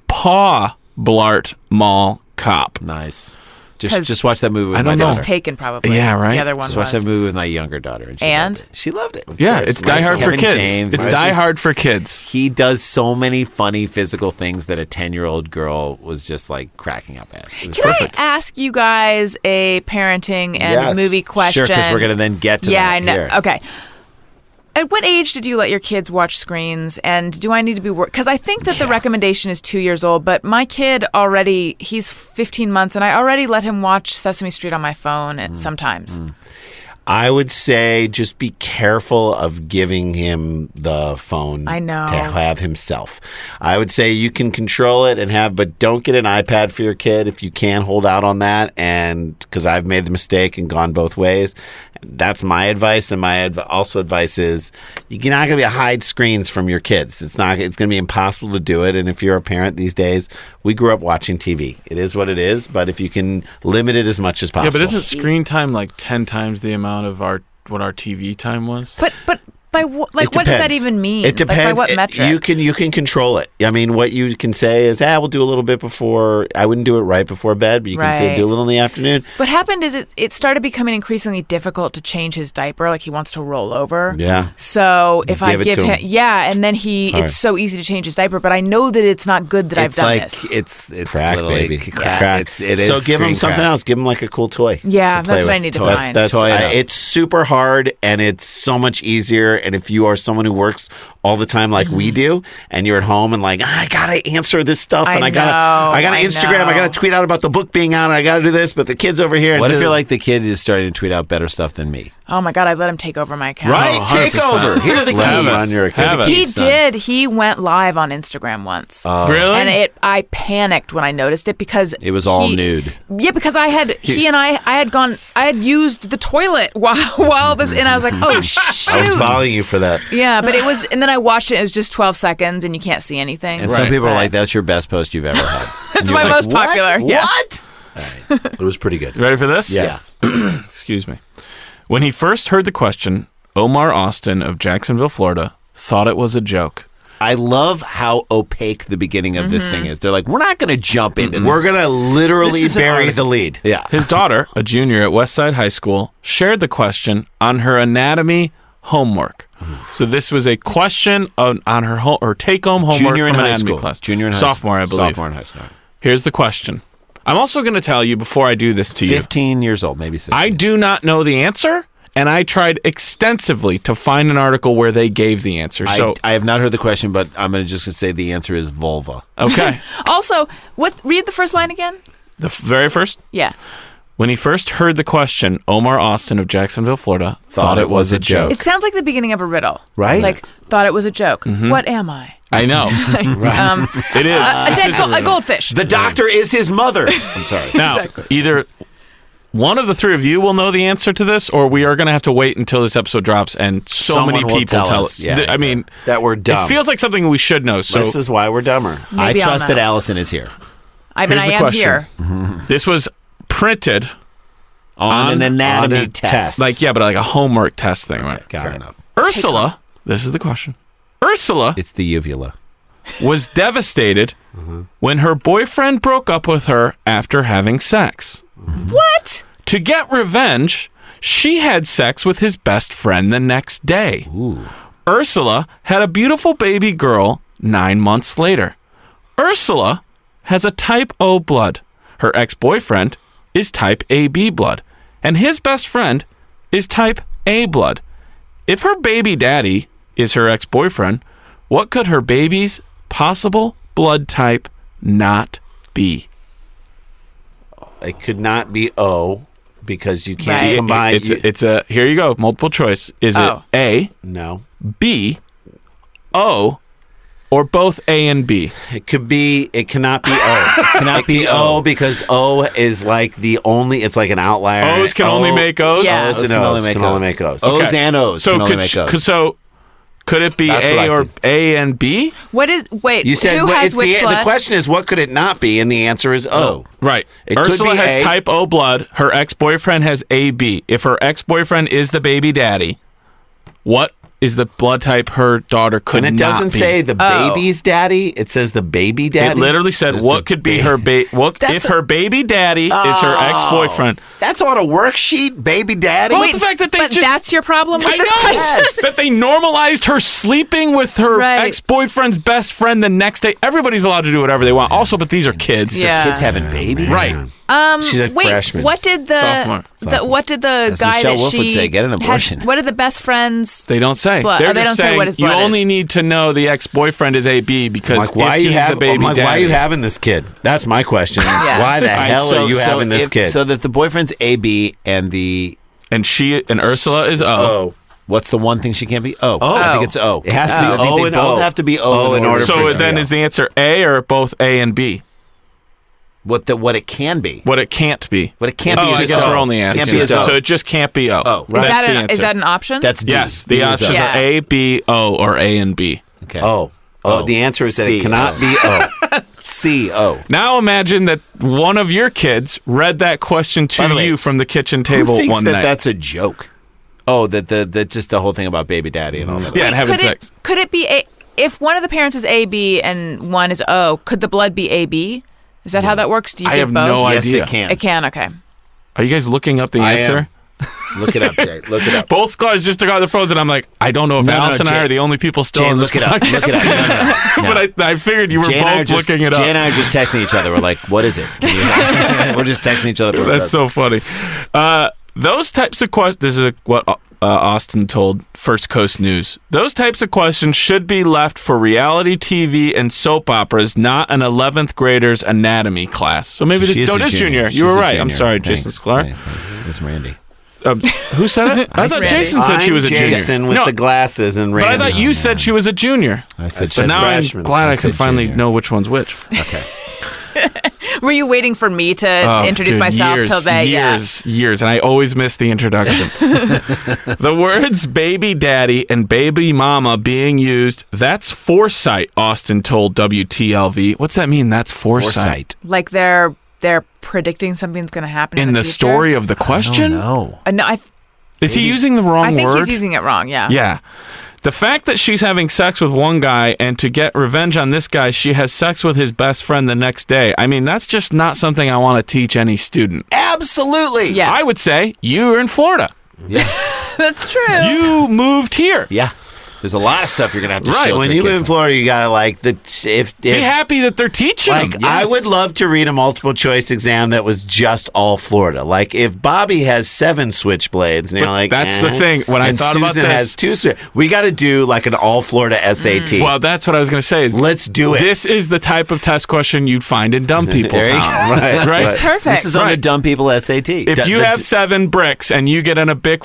Paw Blart Mall Cop. Nice. Just watch that movie with my It was daughter. taken, probably. Yeah, right? The other one Just watch was. that movie with my younger daughter. And she loved it. Yeah, it's Die Hard for Kevin Kids. James. It's Die Hard for Kids. He does so many funny physical things that a 10-year-old girl was just like cracking up at. It was Can perfect. I ask you guys a parenting and movie question? Sure, because we're going to then get to that. I know. Here. Okay. At what age did you let your kids watch screens? And do I need to be because I think that the recommendation is 2 years old, but my kid already, he's 15 months, and I already let him watch Sesame Street on my phone sometimes. I would say just be careful of giving him the phone I know. to have himself. I would say you can control it but don't get an iPad for your kid if you can hold out on that. And because I've made the mistake and gone both ways. That's my advice. And my advice is you're not going to hide screens from your kids. It's going to be impossible to do it. And if you're a parent these days, we grew up watching TV. It is what it is. But if you can limit it as much as possible. Yeah, but isn't screen time like 10 times the amount of what our TV time was? But by what does that even mean? It depends. Like, by what metric? You can control it. I mean, what you can say is, we'll do a little bit before. I wouldn't do it right before bed, but you can say do a little in the afternoon. What happened is it started becoming increasingly difficult to change his diaper. Like he wants to roll over. Yeah. So if I give him, and then it's so easy to change his diaper. But I know that it's not good that I've done this. It's crack, literally baby. crack. It is. So give him something else. Give him like a cool toy. Yeah, to play that's what I with. need to find. It's super hard and it's so much easier. And if you are someone who works all the time like we do, and you're at home and like, I gotta answer this stuff, and I gotta Instagram, I gotta tweet out about the book being out, and I gotta do this, but the kid's over here. What if you're like the kid is starting to tweet out better stuff than me? Oh my God, I let him take over my account. Right, take over. Here's the keys. He did. He went live on Instagram once. Really? And I panicked when I noticed it because it was all nude. Yeah, because I had used the toilet while this, and I was like, oh shoot. I was following you for that. Yeah, but it was, and then I watched it. It was just 12 seconds, and you can't see anything. And some people are like, "That's your best post you've ever had." It's my most popular. Yeah. What? All right. It was pretty good. You ready for this? Yes. Excuse me. When he first heard the question, Omar Austin of Jacksonville, Florida, thought it was a joke. I love how opaque the beginning of this thing is. They're like, we're not going to jump into this. We're going to literally bury the lead. Yeah. His daughter, a junior at Westside High School, shared the question on her anatomy homework. So this was a question on her take-home homework Junior in from high anatomy school. class. Junior in high Sophomore, school. I believe. Sophomore in high school. Here's the question. I'm also going to tell you before I do this to you. 15 years old, maybe 16. I do not know the answer, and I tried extensively to find an article where they gave the answer. So I have not heard the question, but I'm going to just say the answer is vulva. Okay. Also, read the first line again? The very first? Yeah. When he first heard the question, Omar Austin of Jacksonville, Florida, thought it was a joke. It sounds like the beginning of a riddle. Right? Like, thought it was a joke. What am I? I know. It is. A goldfish. The doctor is his mother. I'm sorry. Now, either one of the three of you will know the answer to this, or we are going to have to wait until this episode drops and Someone many will people tell us. Yeah, I mean, that we're dumb. it feels like something we should know. So This is why we're dumber. I Maybe I'll trust that know. Allison is here. I mean, here's I the am question. here. This was printed On an anatomy on a test. test. like a homework test thing, right? Fair enough. Ursula, this is the question. Ursula It's the uvula. was devastated when her boyfriend broke up with her after having sex. What? To get revenge, she had sex with his best friend the next day. Ooh. Ursula had a beautiful baby girl 9 months later. Ursula has a type O blood. Her ex-boyfriend is type AB blood. And his best friend is type A blood. If her baby daddy is her ex-boyfriend, what could her baby's possible blood type not be? It could not be O because you can't Right. combine. It's a here you go, multiple choice. Is Oh. it A, no. B, O, or both A and B? It could be. It cannot be O. It cannot be O because O is like the only. It's like an outlier. O's can only make O's? Yeah. O's and O's can only make O's. O's and O's So can only could make O's. could it be That's what I A or think. A and B? Wait, You said who well, has it's which the blood? question is what could it not be, and the answer is O. Right. It could Ursula be has A. type O blood. Her ex-boyfriend has AB. If her ex-boyfriend is the baby daddy, what is the blood type her daughter could And it not doesn't be? say the baby's daddy. It says the baby It daddy. literally said Says what the could be her if her baby daddy is her ex-boyfriend. That's on a worksheet, baby daddy. Well, the fact that they but just that's your problem with I this know question. that they normalized her sleeping with her Right. ex-boyfriend's best friend the next day. Everybody's allowed to do whatever they want. Also, but these are kids. Yeah. Kids having babies. Right. She's a Wait, freshman. what did Sophomore. what did the As guy Michelle that Wolf she would say, get an abortion. what did the best friends? They don't say. Blood. They're Oh, they just don't say saying what his you blood only is. need to know the ex-boyfriend is AB because I'm like, why if you he's have? the baby I'm like, daddy. why are you having this kid? That's my question. Yeah. Why the All right, hell are you having this kid? So that the boyfriend's AB and and Ursula is O. O. what's the one thing she can't be? O. I think it's O. It has to be I think O they and both O. have to be O, O in order for So it to then be O. is the answer A or both A and B? what it can be. What it can't be. What it can't Oh, be. I is guess O. we're only asking. Can't be is O. So it just can't be O. Oh, That's right. the answer. Is that an option? That's D. Yes. D The is options O. Yeah. are A, B, O, or A and B. Okay. O. Oh, the answer is that C. it cannot be O. C. O. Now imagine that one of your kids read that question By the to way, you from the kitchen Who table thinks one that night. that's a joke? Oh, that just the whole thing about baby daddy and all that. Yeah, and having could sex. Could it be A? If one of the parents is AB and one is O, could the blood be AB? Is that how that works? Do you I give have both? no Yes, idea. it can. It can. Okay. Are you guys looking up the I answer? am. Look it up, Jay. Look it up. Both Sklars just took out their phones, and I'm like, I don't know if No, Alice and I Jay. are the only people still Jay, in this look it up. podcast. Look it up. No. But I figured you were Jay and I are both just, looking it up. Jay and I are just texting each other. We're like, what is it? We're just texting each other. That's so funny. Those types of questions, this is what Austin told First Coast News. Those types of questions should be left for reality TV and soap operas, not an 11th grader's anatomy class. So maybe this is junior. You were right. I'm sorry, Jason Sklar. It's Randy. Who said it? I thought Randy. Jason said she was a junior. Jason with No, the glasses and but I Randy. thought you said she was a junior. I said So she's now freshman. I'm glad I I can said finally junior. know which one's which. Okay. Were you waiting for me to Oh, introduce dude, myself years, till they? years, and I always miss the introduction. The words baby daddy and baby mama being used, that's foresight, Austin told WTLV. What's that mean? That's foresight. Like they're predicting something's going to happen in In the future? story of the question? No. No, Is he using the wrong I think word? he's using it wrong. Yeah. Yeah. The fact that she's having sex with one guy and to get revenge on this guy, she has sex with his best friend the next day. I mean, that's just not something I want to teach any student. Absolutely. Yeah. I would say you're in Florida. Yeah. That's true. You moved here. Yeah. There's a lot of stuff you're going to have to Right. shield When your you kid live in from. Florida, you got to like Be happy that they're teaching them. I would love to read a multiple choice exam that was just all Florida. Like if Bobby has 7 switchblades, and you're like, that's the thing. When I thought about Susan this, has 2 we got to do like an all Florida SAT. Well, that's what I was going to say. Is let's do it. This is the type of test question you'd find in Dumb People There you Town. go. Right? It's perfect. This is on the Dumb People SAT. If you have 7 bricks and you get in a brick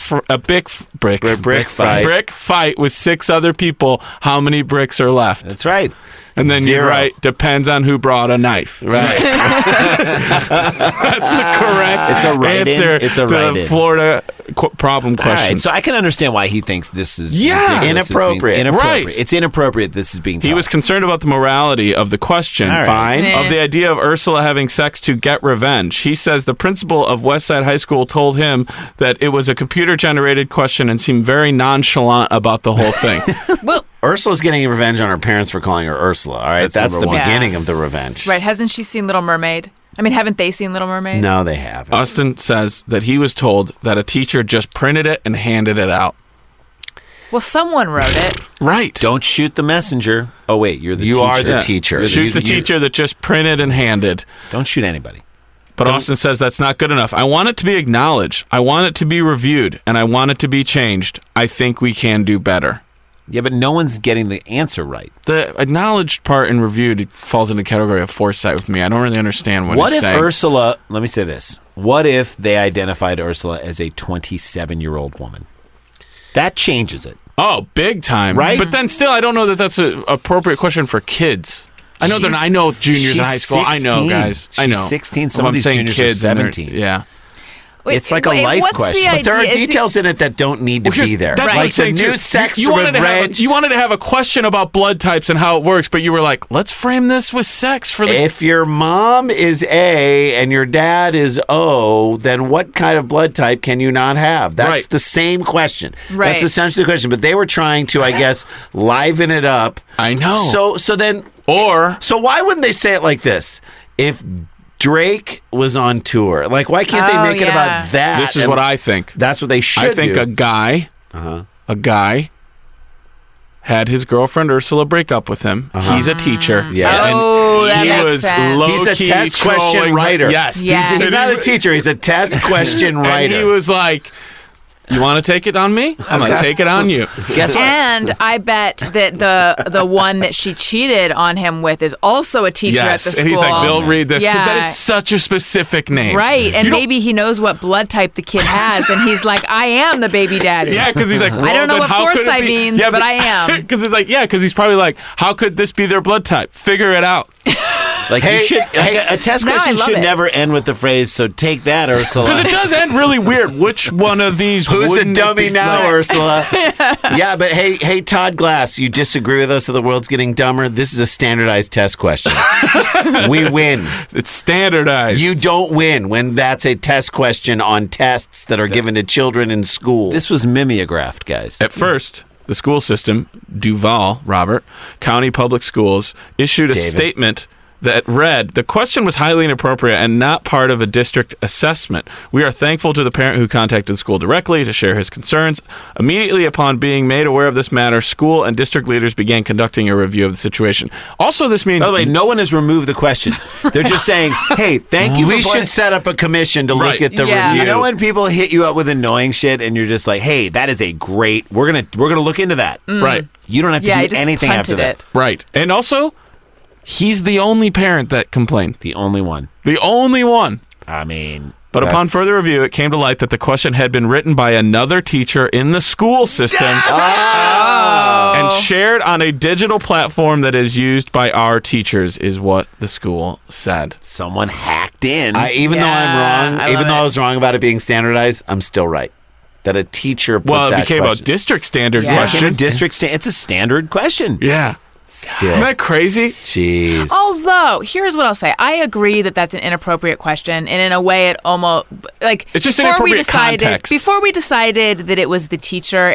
fight with 6 other people, how many bricks are left? That's right. And then 0. you write, depends on who brought a knife. Right. That's the correct It's a write-in. answer It's a to write-in. the Florida problem All right, question. so I can understand why he thinks this is Yeah. ridiculous. Inappropriate. Inappropriate. Right. It's inappropriate this is being taught. He was concerned about the morality of the question. All right. Fine. Eh. Of the idea of Ursula having sex to get revenge. He says the principal of Westside High School told him that it was a computer-generated question and seemed very nonchalant about the whole thing. Well, Ursula's getting revenge on her parents for calling her Ursula. All right, that's the number 1. beginning of the revenge. right. Hasn't she seen Little Mermaid? I mean, haven't they seen Little Mermaid? No, they haven't. Austin says that he was told that a teacher just printed it and handed it out. Well, someone wrote it. Right. Don't shoot the messenger. Oh, wait, you're the You teacher. are the teacher. Shoot the teacher that just printed and handed. Don't shoot anybody. But Austin says that's not good enough. I want it to be acknowledged. I want it to be reviewed. And I want it to be changed. I think we can do better. Yeah, but no one's getting the answer right. The acknowledged part in reviewed falls in the category of foresight with me. I don't really understand what What he's if saying. Ursula, let me say this. What if they identified Ursula as a 27-year-old woman? That changes it. Oh, big time. Right? But then still, I don't know that that's an appropriate question for kids. I know She's- I know juniors in she's high school. I know, 16. guys. I She's know. 16. Some Well, of I'm these saying juniors are kids and they're- 17. Yeah. It's like a life what's question. The But There are idea? Is the- details in it that don't need to be there. That's what I'm Like the saying, new too. sex you wanted revenge. you wanted to have a question about blood types and how it works, but you were like, let's frame this with sex for the. If your mom is A and your dad is O, then what kind of blood type can you not have? That's Right. the same question. Right. That's essentially the question. But they were trying to, I guess, liven it up. I know. So then, Or so why wouldn't they say it like this? If Drake was on tour, like why can't they Oh, make it yeah. about that? this is And what I think. That's what they should I think do. a guy had his girlfriend Ursula break up with him. He's a teacher. Yeah. Oh, that he makes was sense. low-key He's a test question trolling her. writer. Yes. Yes. He's not a teacher. He's a test question And writer. he was like, you want to take it on me? I'm going to take it on you. Guess what? And I bet that the one that she cheated on him with is also a teacher at the Yes. school. And he's like, Bill, read this. Because that Yeah. is such a specific name. Right, and maybe he knows what blood type the kid has, and he's like, I am the baby daddy. Yeah, because he's like, well, I don't know then what how could it foresight be- means, but I am. Because it's like, because he's probably like, how could this be their blood type? Figure it out. Like Hey, you should, like a test Now I question love should it. never end with the phrase, so take that, Ursula. Because it does end really weird. Which one of these Who's the wouldn't it dummy be? now, Ursula? Yeah, but hey, Todd Glass, you disagree with us that the world's getting dumber? This is a standardized test question. We win. It's standardized. You don't win when that's a test question on tests that are given to children in school. This was mimeographed, guys. At first, the school system, Duval, Robert, County Public Schools, issued a statement that read, the question was highly inappropriate and not part of a district assessment. We are thankful to the parent who contacted the school directly to share his concerns. Immediately upon being made aware of this matter, school and district leaders began conducting a review of the situation. Also, this means... By the way, no one has removed the question. They're just saying, hey, thank you we for should set up a commission to Right. look at the Yeah. review. You know when people hit you up with annoying shit and you're just like, hey, that is a great, we're gonna look into that. Right. You don't have to Yeah, he do just anything after punted that. it. Right. And also, he's the only parent that complained. The only one. The only one. I mean, But upon that's- further review, it came to light that the question had been written by another teacher in the school system and shared on a digital platform that is used by our teachers, is what the school said. someone hacked in. Even though I'm wrong, I even love though it. I was wrong about it being standardized, I'm still right. That a teacher put Well, it that became question. a district standard Yeah. Became a question. district it's a standard question. Yeah. Still. Isn't that crazy? Jeez. Although, here's what I'll say. I agree that that's an inappropriate question, and in a way, it almost like It's just before we inappropriate context. Before we decided that it was the teacher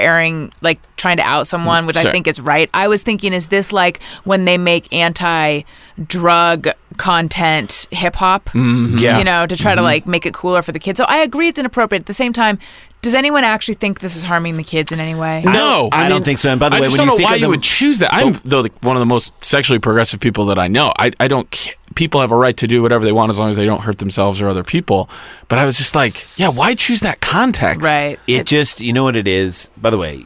trying to out someone, which Sure. I think is right. I was thinking, is this like when they make anti-drug content hip hop. Yeah. You know, to try to like make it cooler for the kids. So I agree it's inappropriate. At the same time, does anyone actually think this is harming the kids in any way? No, I don't think so. And by the I way, just when don't you know think why of you them, would choose that. I'm one of the most sexually progressive people that I know. I don't. People have a right to do whatever they want as long as they don't hurt themselves or other people. But I was just like, yeah, why choose that context? Right. it just, you know what it is? By the way,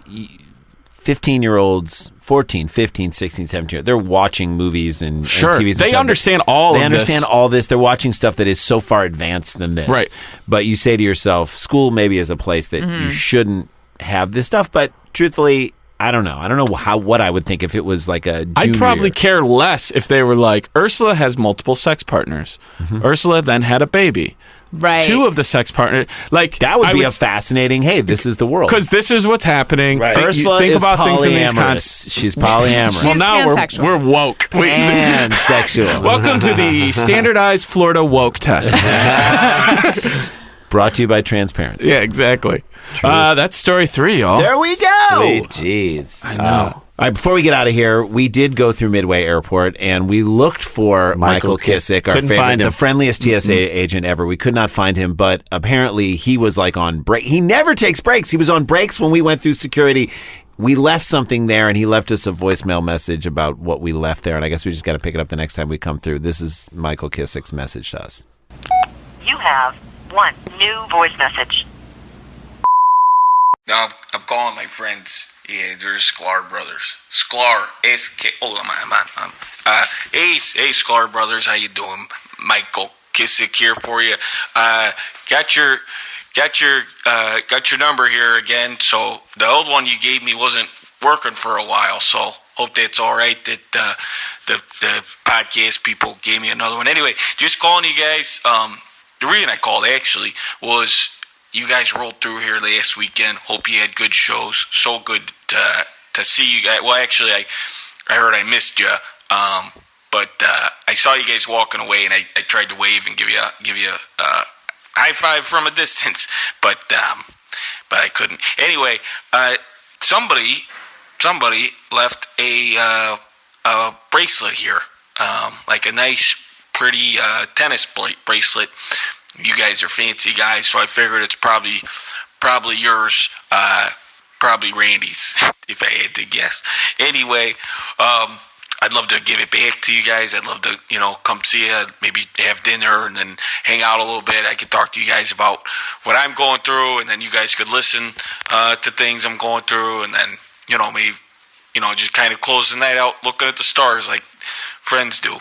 15-year-olds, 14, 15, 16, 17, they're watching movies and Sure. and TVs. And They stuff. understand all They of this. understand all this. They're watching stuff that is so far advanced than this. Right. But you say to yourself, school maybe is a place that you shouldn't have this stuff. But truthfully, I don't know. I don't know what I would think if it was like a junior I'd probably year. care less if they were like, Ursula has multiple sex partners. Ursula then had a baby. Right. 2 of the sex partners. Like That would be a fascinating, hey, this is the world. Because this is what's happening. Right. Think, Ursula think is about things in these polyamorous. She's polyamorous. Well, She's now pansexual. we're woke. Pansexual. Welcome to the standardized Florida woke test. Brought to you by Transparent. Yeah, exactly. That's story 3, y'all. There we go. Sweet jeez. I know. All right, before we get out of here, we did go through Midway Airport and we looked for Michael Kissick, our Couldn't favorite, find him. the friendliest TSA agent ever. We could not find him, but apparently he was like on break. He never takes breaks. He was on breaks when we went through security. We left something there and he left us a voicemail message about what we left there. And I guess we just got to pick it up the next time we come through. This is Michael Kissick's message to us. You have 1 new voice message. No, I'm calling my friends. Yeah, they're Sklar brothers. Sklar, S-K. Oh, hey, Sklar brothers, how you doing? Michael Kissick here for you. Got your number here again. So the old one you gave me wasn't working for a while. So hope that's all right. That the podcast people gave me another one. Anyway, just calling you guys. The reason I called actually was. You guys rolled through here last weekend. Hope you had good shows. So good to see you guys. Well, actually, I heard I missed you. But I saw you guys walking away, and I tried to wave and give you a high five from a distance, but I couldn't. Anyway, somebody left a bracelet here, like a nice, pretty tennis bracelet. You guys are fancy guys, so I figured it's probably yours, probably Randy's, if I had to guess. Anyway, I'd love to give it back to you guys. I'd love to, come see you, maybe have dinner, and then hang out a little bit. I could talk to you guys about what I'm going through, and then you guys could listen to things I'm going through, and then, maybe, just kind of close the night out looking at the stars like friends do,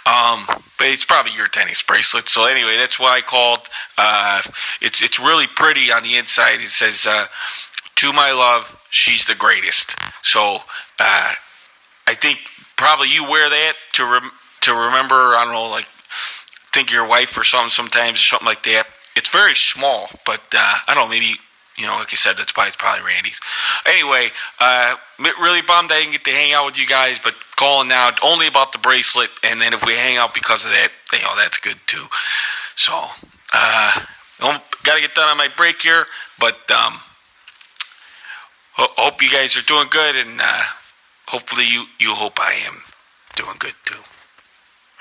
But it's probably your tennis bracelet. So anyway, that's why I called. It's really pretty on the inside. It says, "To my love, she's the greatest." So I think probably you wear that to remember. I don't know, like think of your wife or something sometimes or something like that. It's very small, but I don't know, maybe. Like I said, that's probably Randy's. Anyway, really bummed I didn't get to hang out with you guys, but calling now only about the bracelet, and then if we hang out because of that, that's good too. So, got to get done on my break here, but hope you guys are doing good, and hopefully you hope I am doing good too.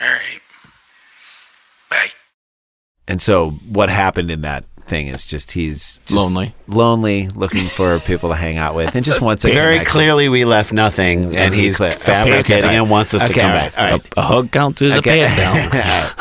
All right. Bye. And so what happened in that thing is he's lonely, looking for people to hang out with, and just wants a very connection. clearly we left nothing, and he's fabricating and wants us to come back. All right. A hug counts as a pan down.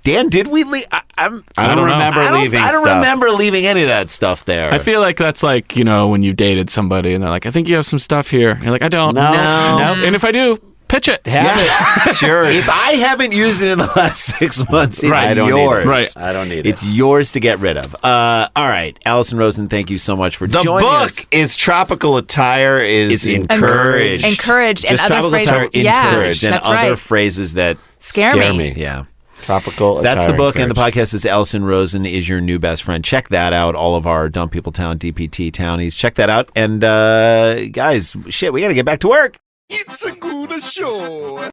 Dan, did we leave? I don't remember leaving I don't stuff. remember leaving any of that stuff there. I feel like that's like, when you dated somebody and they're like, I think you have some stuff here. You're like, I don't. No. And if I do, pitch it. Have it. It's yours. If I haven't used it in the last 6 months, it's I don't yours. Need it. Right. I don't need it. It's yours to get rid of. All right. Alison Rosen, thank you so much for The joining book us. is Tropical Attire is encouraged. Encouraged. Just and other tropical attire phrases. encouraged, and that's other right. phrases that Scare me. Yeah. Tropical So that's the Attire book, and the encouraged. podcast is Alison Rosen is Your New Best Friend. Check that out. All of our Dumb People Town, DPT townies. Check that out. And guys, we got to get back to work. It's a good show.